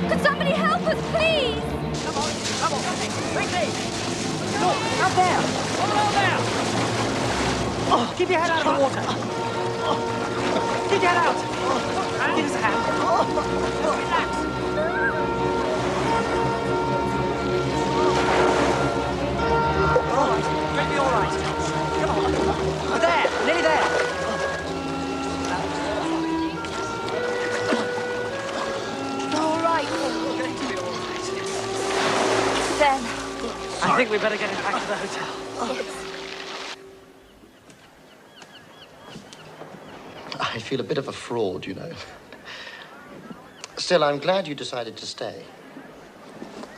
Could somebody help us, please? Come on, quickly! Look, up there! Over there! Oh, keep your head out of the water! Keep your head out! Give us a hand! Relax! All right, you'll be all right. Come on. There, nearly there. All right. Then. I think we better get him back to the hotel. I feel a bit of a fraud, you know. Still, I'm glad you decided to stay.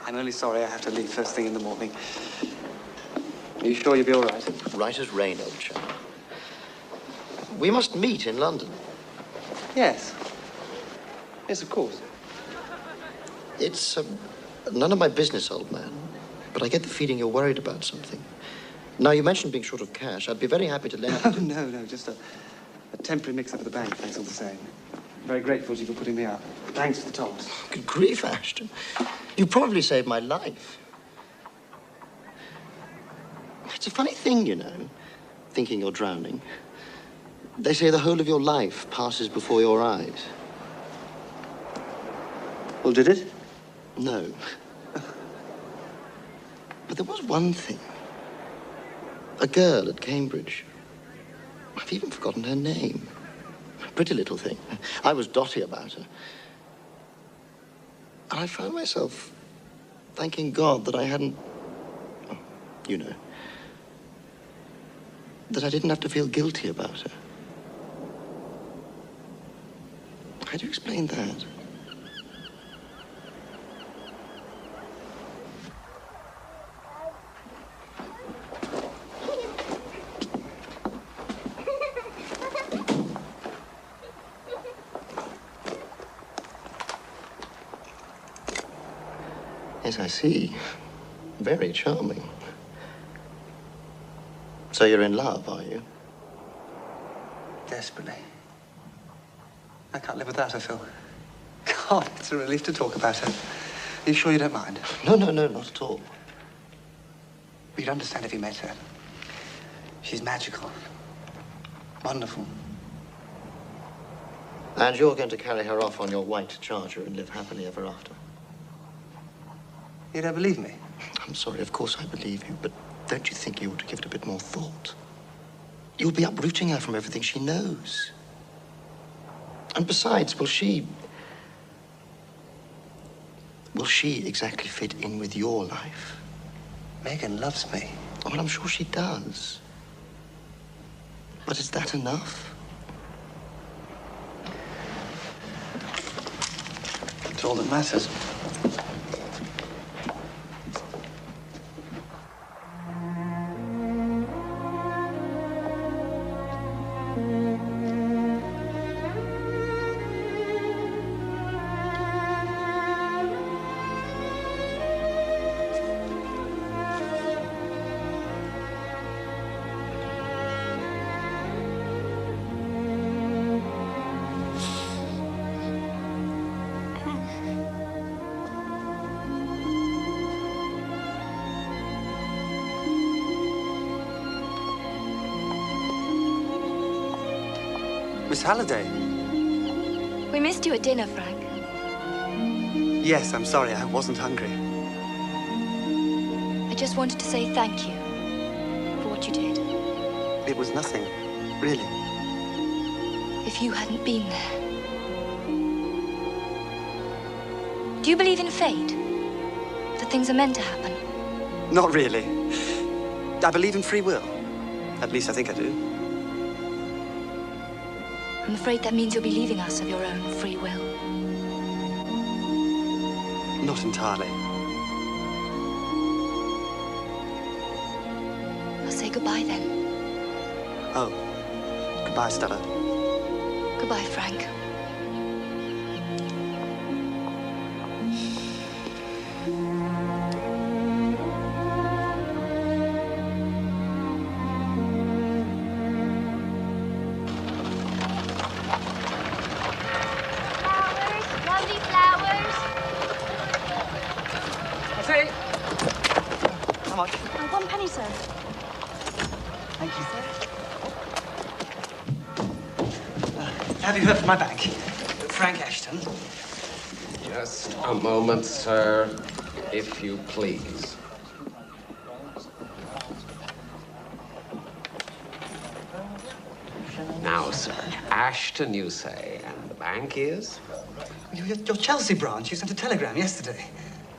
I'm only sorry I have to leave first thing in the morning. Are you sure you'll be all right? Right as rain, old chap. We must meet in London. Yes. Yes, of course. It's none of my business, old man. But I get the feeling you're worried about something. Now, you mentioned being short of cash. I'd be very happy to lend... Oh, no, just a temporary mix-up at the bank, thanks all the same. I'm very grateful to you for putting me up. Thanks for the toss. Good grief, Ashton. You probably saved my life. It's a funny thing, you know, thinking you're drowning. They say the whole of your life passes before your eyes. Well, did it? No. But there was one thing. A girl at Cambridge. I've even forgotten her name. A pretty little thing. I was dotty about her. And I found myself thanking God that I hadn't... You know. That I didn't have to feel guilty about her. How do you explain that? Yes, I see. Very charming. So you're in love, are you? Desperately. I can't live without her, Phil. God, it's a relief to talk about her. Are you sure you don't mind? No, not at all. You'd understand if you met her. She's magical. Wonderful. And you're going to carry her off on your white charger and live happily ever after. You don't believe me? I'm sorry, of course I believe you, but don't you think you ought to give it a bit more thought? You'll be uprooting her from everything she knows. And besides, will she exactly fit in with your life? Megan loves me. Oh, well, I'm sure she does. But is that enough? It's all that matters. Miss Halliday. We missed you at dinner, Frank. Yes, I'm sorry. I wasn't hungry. I just wanted to say thank you for what you did. It was nothing, really. If you hadn't been there. Do you believe in fate? That things are meant to happen? Not really. I believe in free will. At least I think I do. I'm afraid that means you'll be leaving us of your own free will. Not entirely. I'll say goodbye then. Oh. Goodbye, Stella. Goodbye, Frank. Have you heard from my bank? Frank Ashton. Just a moment, sir, if you please. Now, sir, Ashton, you say, and the bank is? Your Chelsea branch. You sent a telegram yesterday.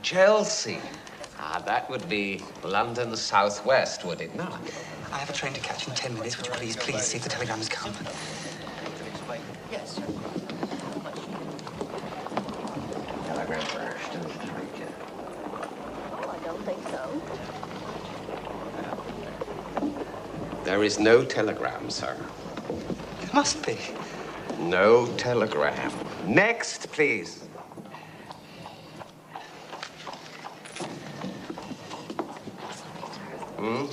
Chelsea? Ah, that would be London southwest, would it not? I have a train to catch in 10 minutes. Would you please see if the telegram has come? Yes. Telegram for Ashton. I don't think so. There is no telegram, sir. There must be. No telegram. Next, please. Hmm?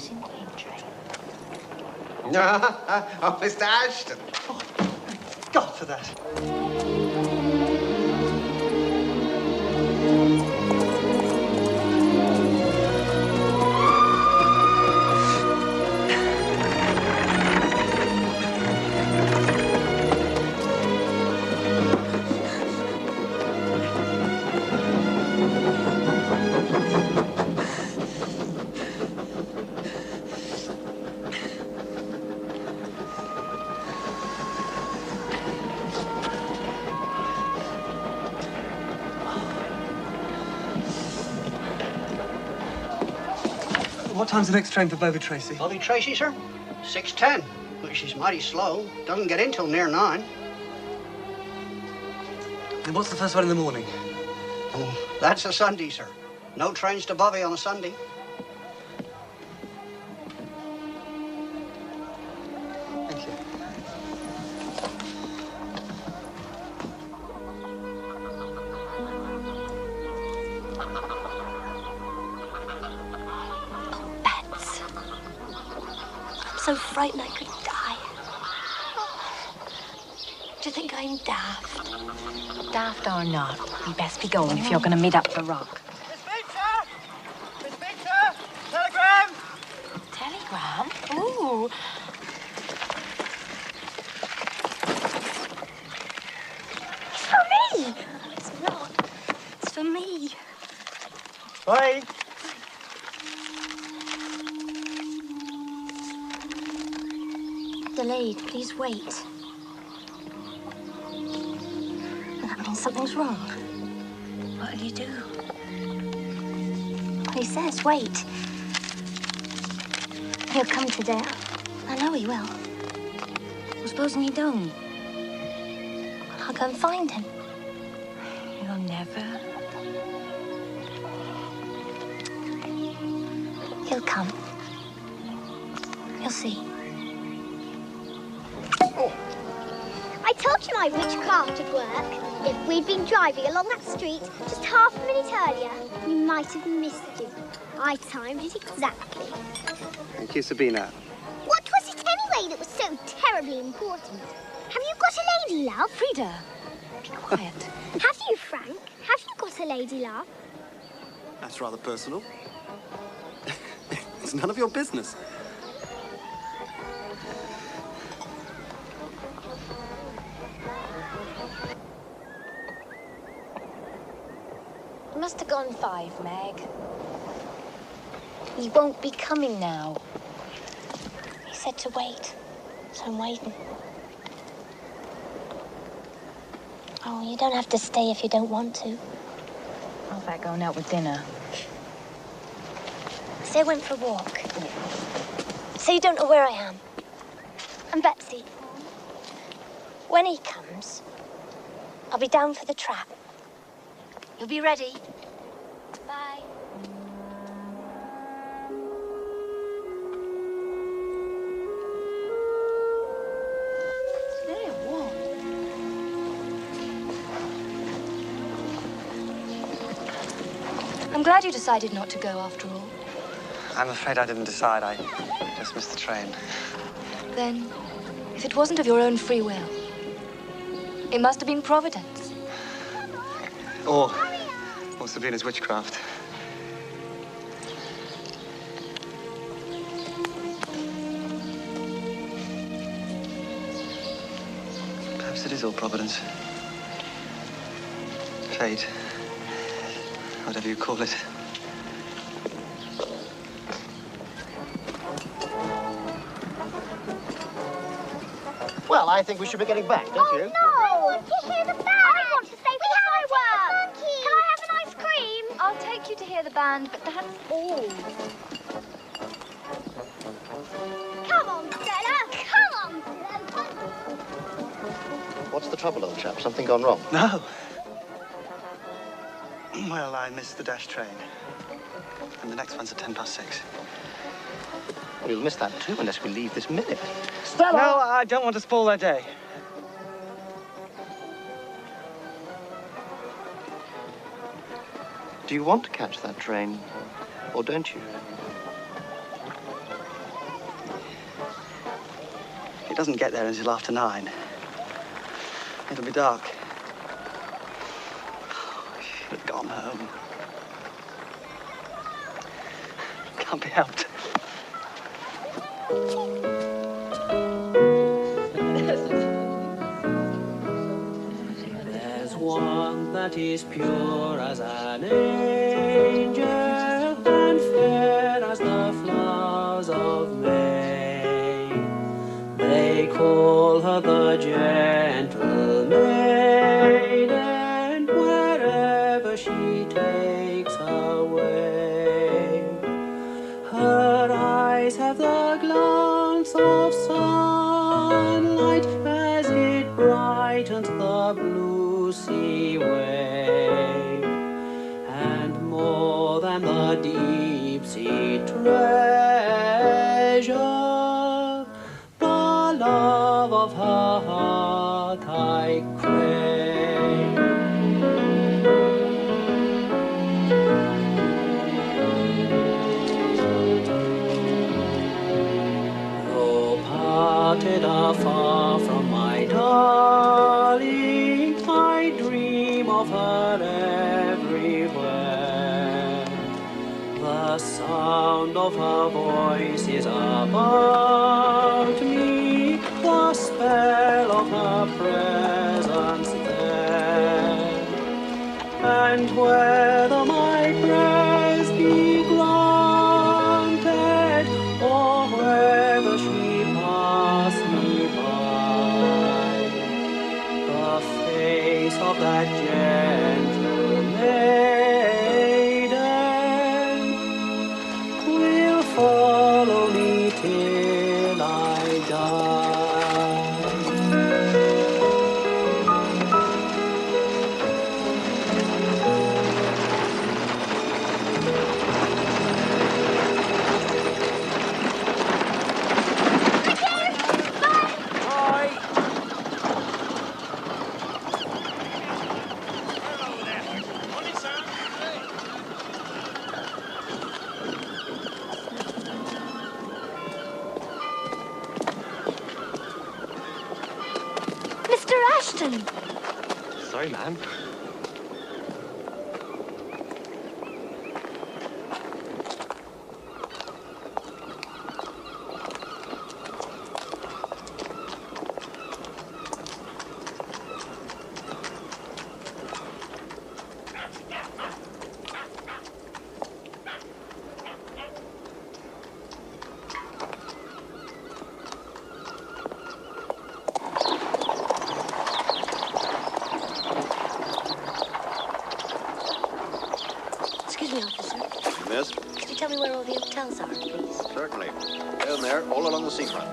Oh, Mr. Ashton. Oh, God for that. What time's the next train for Bovey Tracy? Bovey Tracy, sir? 6:10, which is mighty slow. Doesn't get in till near 9. And what's the first one in the morning? Oh, that's a Sunday, sir. No trains to Bovey on a Sunday. Thank you. So frightened I could die. Do you think I'm daft? Daft or not, we best be going if you're going to meet up the rock. Miss Victor! Miss Victor! Telegram! Telegram? Ooh, Bye. Delayed, please wait. That means something's wrong. What'll you do? He says wait. He'll come today. I know he will. Well, supposing you don't? I'll go and find him. You'll never. He'll come. You'll see. I told you my witchcraft would work. If we'd been driving along that street just half a minute earlier, we might have missed you. I timed it exactly. Thank you, Sabina. What was it anyway that was so terribly important? Have you got a lady love? Frida, be quiet. Have you, Frank? Have you got a lady love? That's rather personal. It's none of your business. It must have gone 5, Meg. He won't be coming now. He said to wait, so I'm waiting. Oh, you don't have to stay if you don't want to. How about going out with dinner? Say I went for a walk. Say you don't know where I am. And Betsy, when he comes, I'll be down for the trap. You'll be ready. Bye. There, what? I'm glad you decided not to go after all. I'm afraid I didn't decide. I just missed the train. Then, if it wasn't of your own free will, it must have been Providence. Or Sabina's witchcraft. Perhaps it is all Providence. Fate. Whatever you call it. Well, I think we should be getting back, don't you? No! I want to hear the band! I want to stay for the fireworks! Can I have an ice cream? I'll take you to hear the band, but that's all. Come on, Stella! Come on, Stella! What's the trouble, old chap? Something gone wrong? No. Well, I missed the dash train. And the next one's at 6:10. Well, you'll miss that too unless we leave this minute. Stella! No, I don't want to spoil their day. Do you want to catch that train, or don't you? It doesn't get there until after 9. It'll be dark. I should have gone home. Can't be helped. There's one that is pure as an angel and fair as the flowers of May. They call her the gentle maiden wherever she takes her way. Her eyes have the glance of sunlight as it brightens the blue sea wave, and more than the deep sea treasure, the love of her heart I crave. Though parted afar from my darling, I dream of her everywhere. The sound of her voice is about me, the spell of her presence there. And whether my presence till I die. Sorry, ma'am. Miss? Could you tell me where all the hotels are, please? Certainly. Down there, all along the seafront.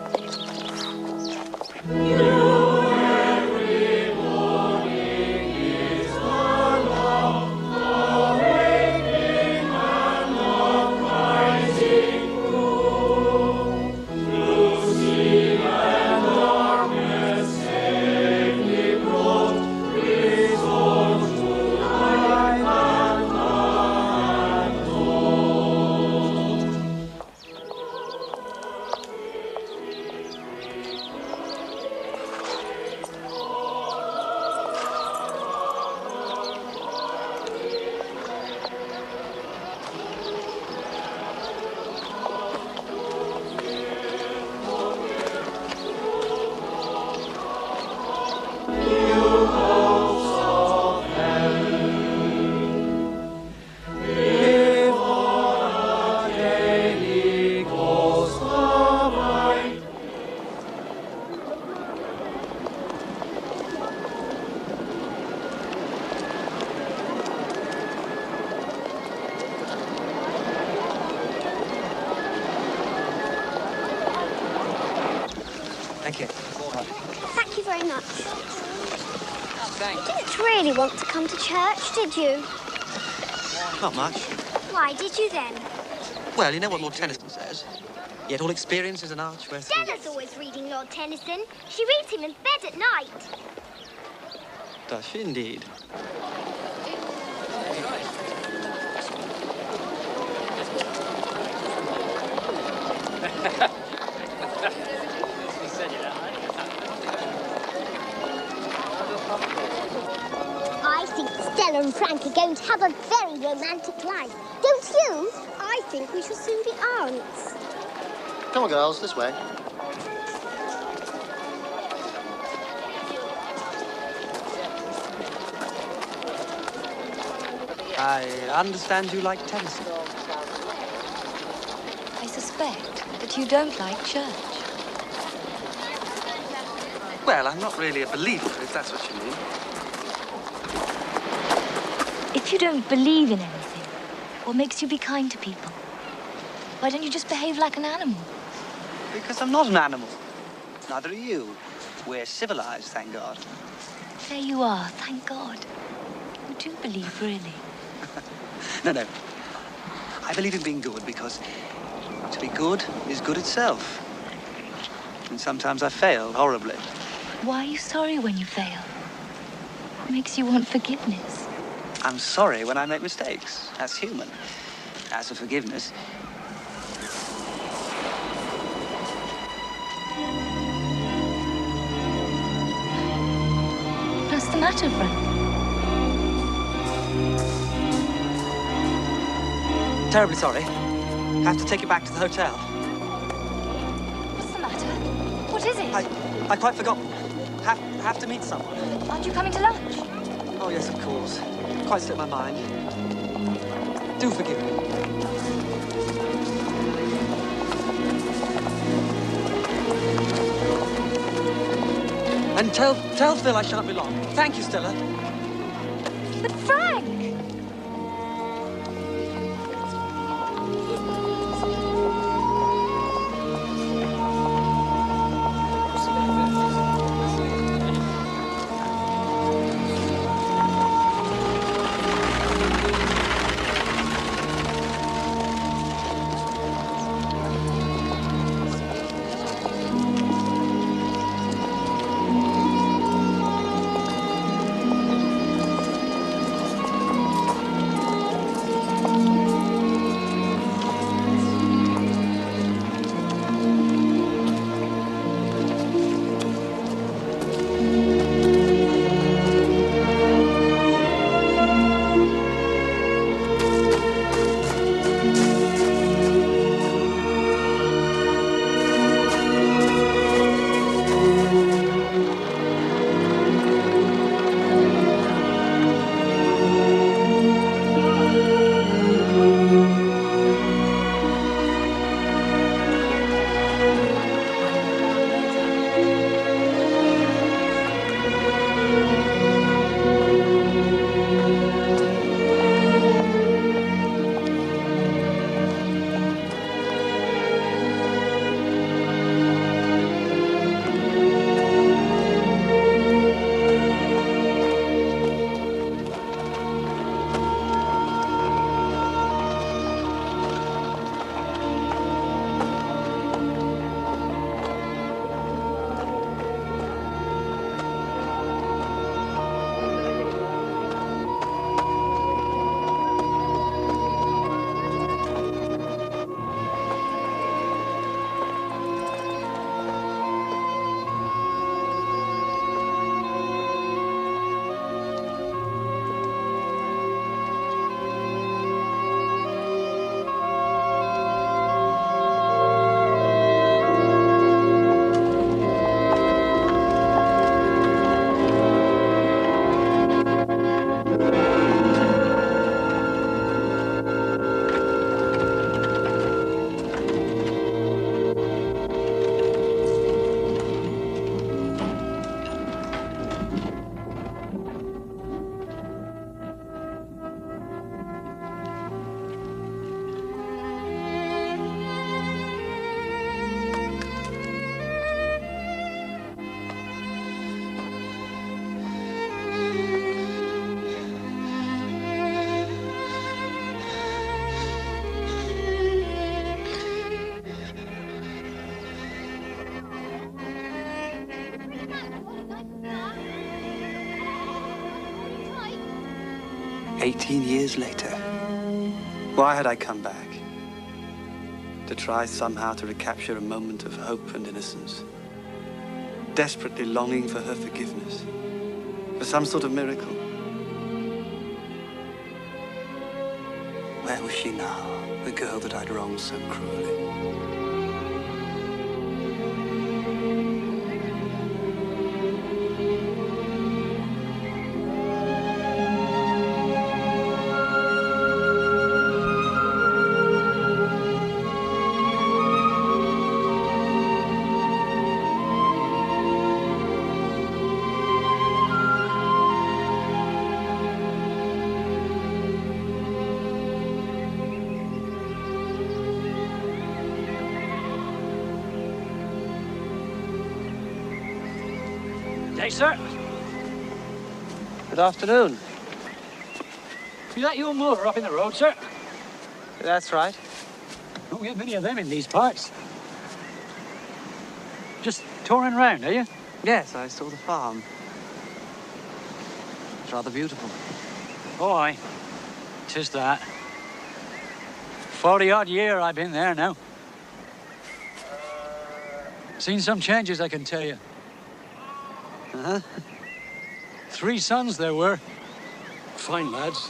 Thank you. Thank you very much. You didn't really want to come to church, did you? Not much. Why did you then? Well, you know what Lord Tennyson says. Yet all experience is an arch where... Stella's always reading Lord Tennyson. She reads him in bed at night. Does she indeed? I think Stella and Frank are going to have a very romantic life. Don't you? I think we shall soon be aunts. Come on, girls, this way. I understand you like Tennyson. I suspect that you don't like church. Well, I'm not really a believer, if that's what you mean. If you don't believe in anything, what makes you be kind to people? Why don't you just behave like an animal? Because I'm not an animal. Neither are you. We're civilized, thank God. There you are, thank God. You do believe, really. No. I believe in being good because to be good is good itself. And sometimes I fail horribly. Why are you sorry when you fail? What makes you want forgiveness? I'm sorry when I make mistakes. That's human. As for forgiveness... What's the matter, Frank? Terribly sorry. Have to take you back to the hotel. What's the matter? What is it? I quite forgot. Have to meet someone. Aren't you coming to lunch? Oh, yes, of course. Quite slipped my mind. Do forgive me. And tell Phil I shan't be long. Thank you, Stella. But Frank! 18 years later, why had I come back? To try somehow to recapture a moment of hope and innocence. Desperately longing for her forgiveness. For some sort of miracle. Where was she now? The girl that I'd wronged so cruelly. Hey, sir. Good afternoon. Is that your motor up in the road, sir? That's right. Don't get many of them in these parts. Just touring around, are you? Yes, I saw the farm. It's rather beautiful. Oh, aye. 'Tis that. 40-odd year I've been there now. Seen some changes, I can tell you. Uh-huh. 3 sons there were. Fine lads.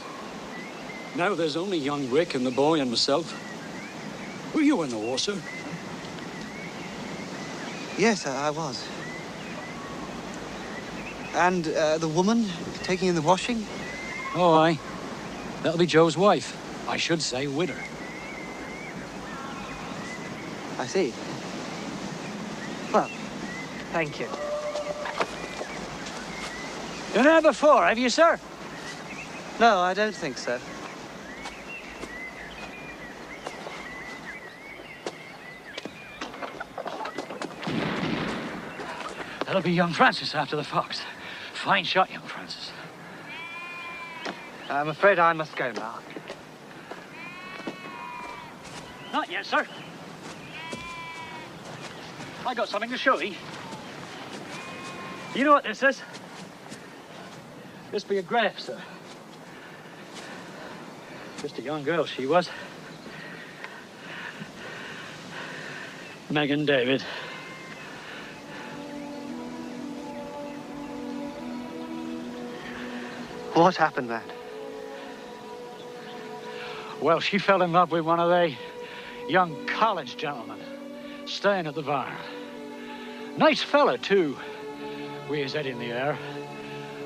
Now there's only young Rick and the boy and myself. Were you in the war, sir? Yes, I was. And the woman taking in the washing? Oh, aye. That'll be Joe's wife. I should say widow. I see. Well, thank you. Been there before, have you, sir? No, I don't think so. That'll be young Francis after the fox. Fine shot, young Francis. I'm afraid I must go now. Not yet, sir. I got something to show you. You know what this is? This be a grave, sir. Just a young girl she was. Megan David. What happened then? Well, she fell in love with one of the young college gentlemen staying at the bar. Nice fella, too, with his head in the air.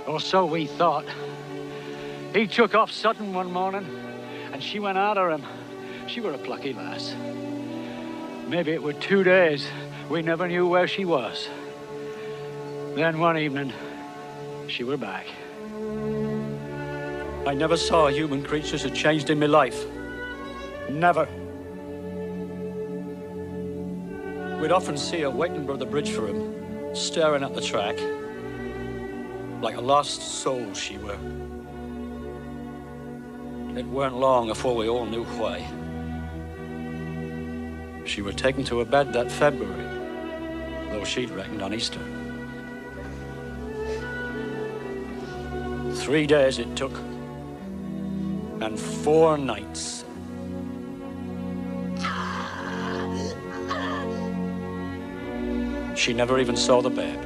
Or so we thought. He took off sudden one morning, and she went after him. She were a plucky lass. Maybe it were 2 days. We never knew where she was. Then one evening, she were back. I never saw a human creature so changed in my life. Never. We'd often see her waiting by the bridge for him, staring at the track. Like a lost soul she were. It weren't long before we all knew why. She were taken to her bed that February, though she'd reckoned on Easter. 3 days it took, and 4 nights. She never even saw the babe.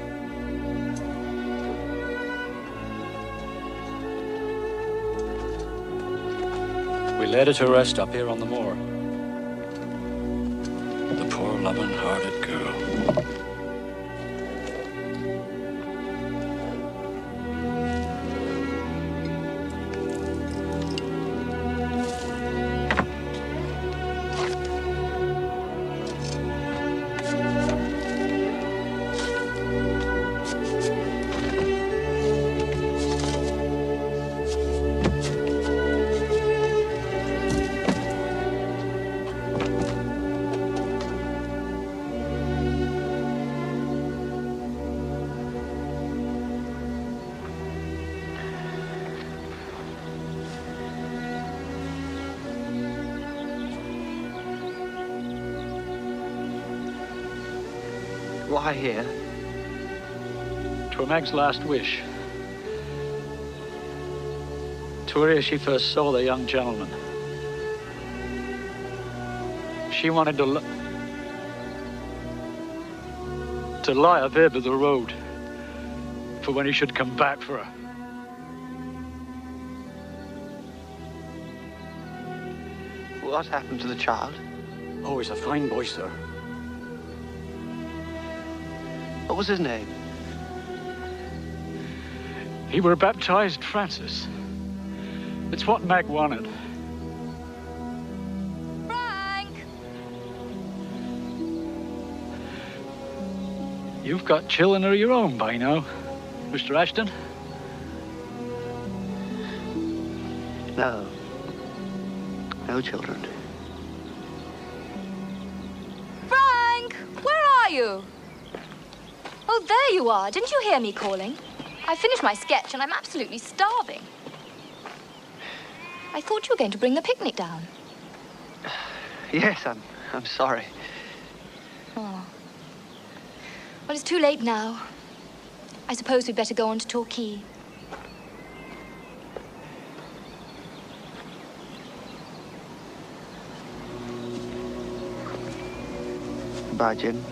We laid her to rest up here on the moor. The poor, loving-hearted girl. Why here? 'Twere Meg's last wish. to her ear she first saw the young gentleman. She wanted to lie a bit of the road for when he should come back for her. What happened to the child? Oh, he's a fine boy, sir. What was his name? He were baptized Francis. It's what Meg wanted. Frank! You've got children of your own by now, Mr. Ashton. No. No children. Frank! Where are you? Oh, there you are. Didn't you hear me calling? I finished my sketch and I'm absolutely starving. I thought you were going to bring the picnic down. Yes, I'm sorry. Oh. Well, it's too late now. I suppose we'd better go on to Torquay. Bye, Jim.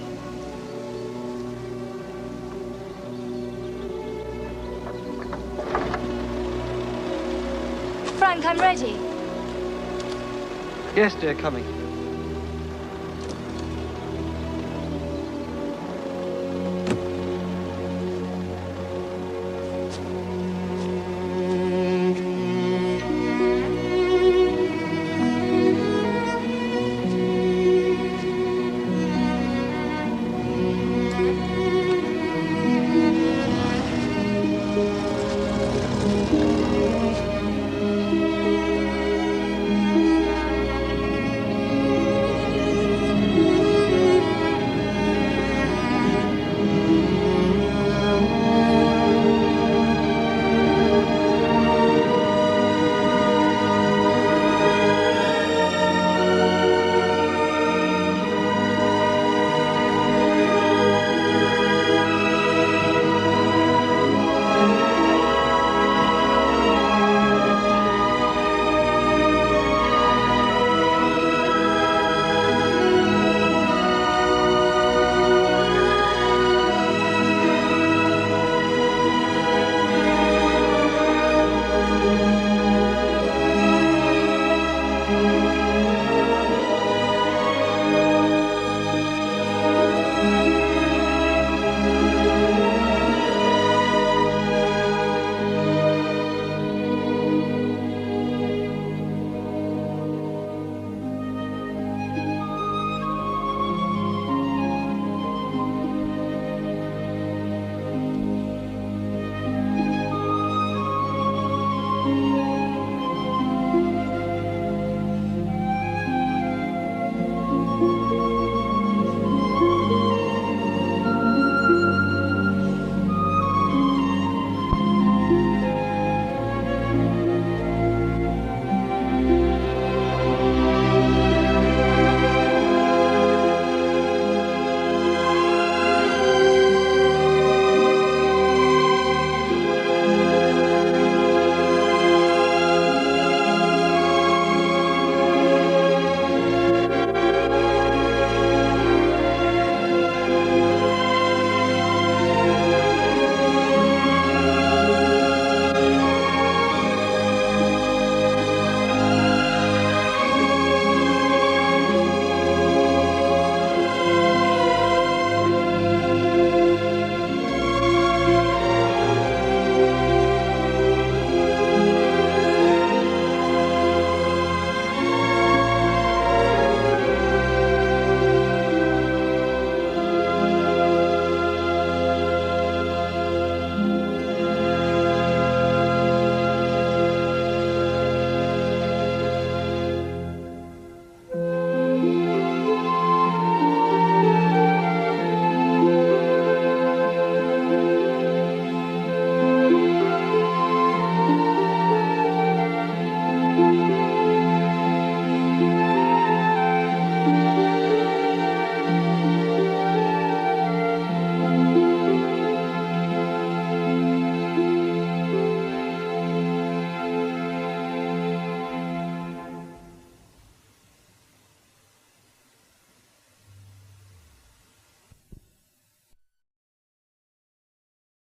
Frank, I'm ready. Yes, dear, coming.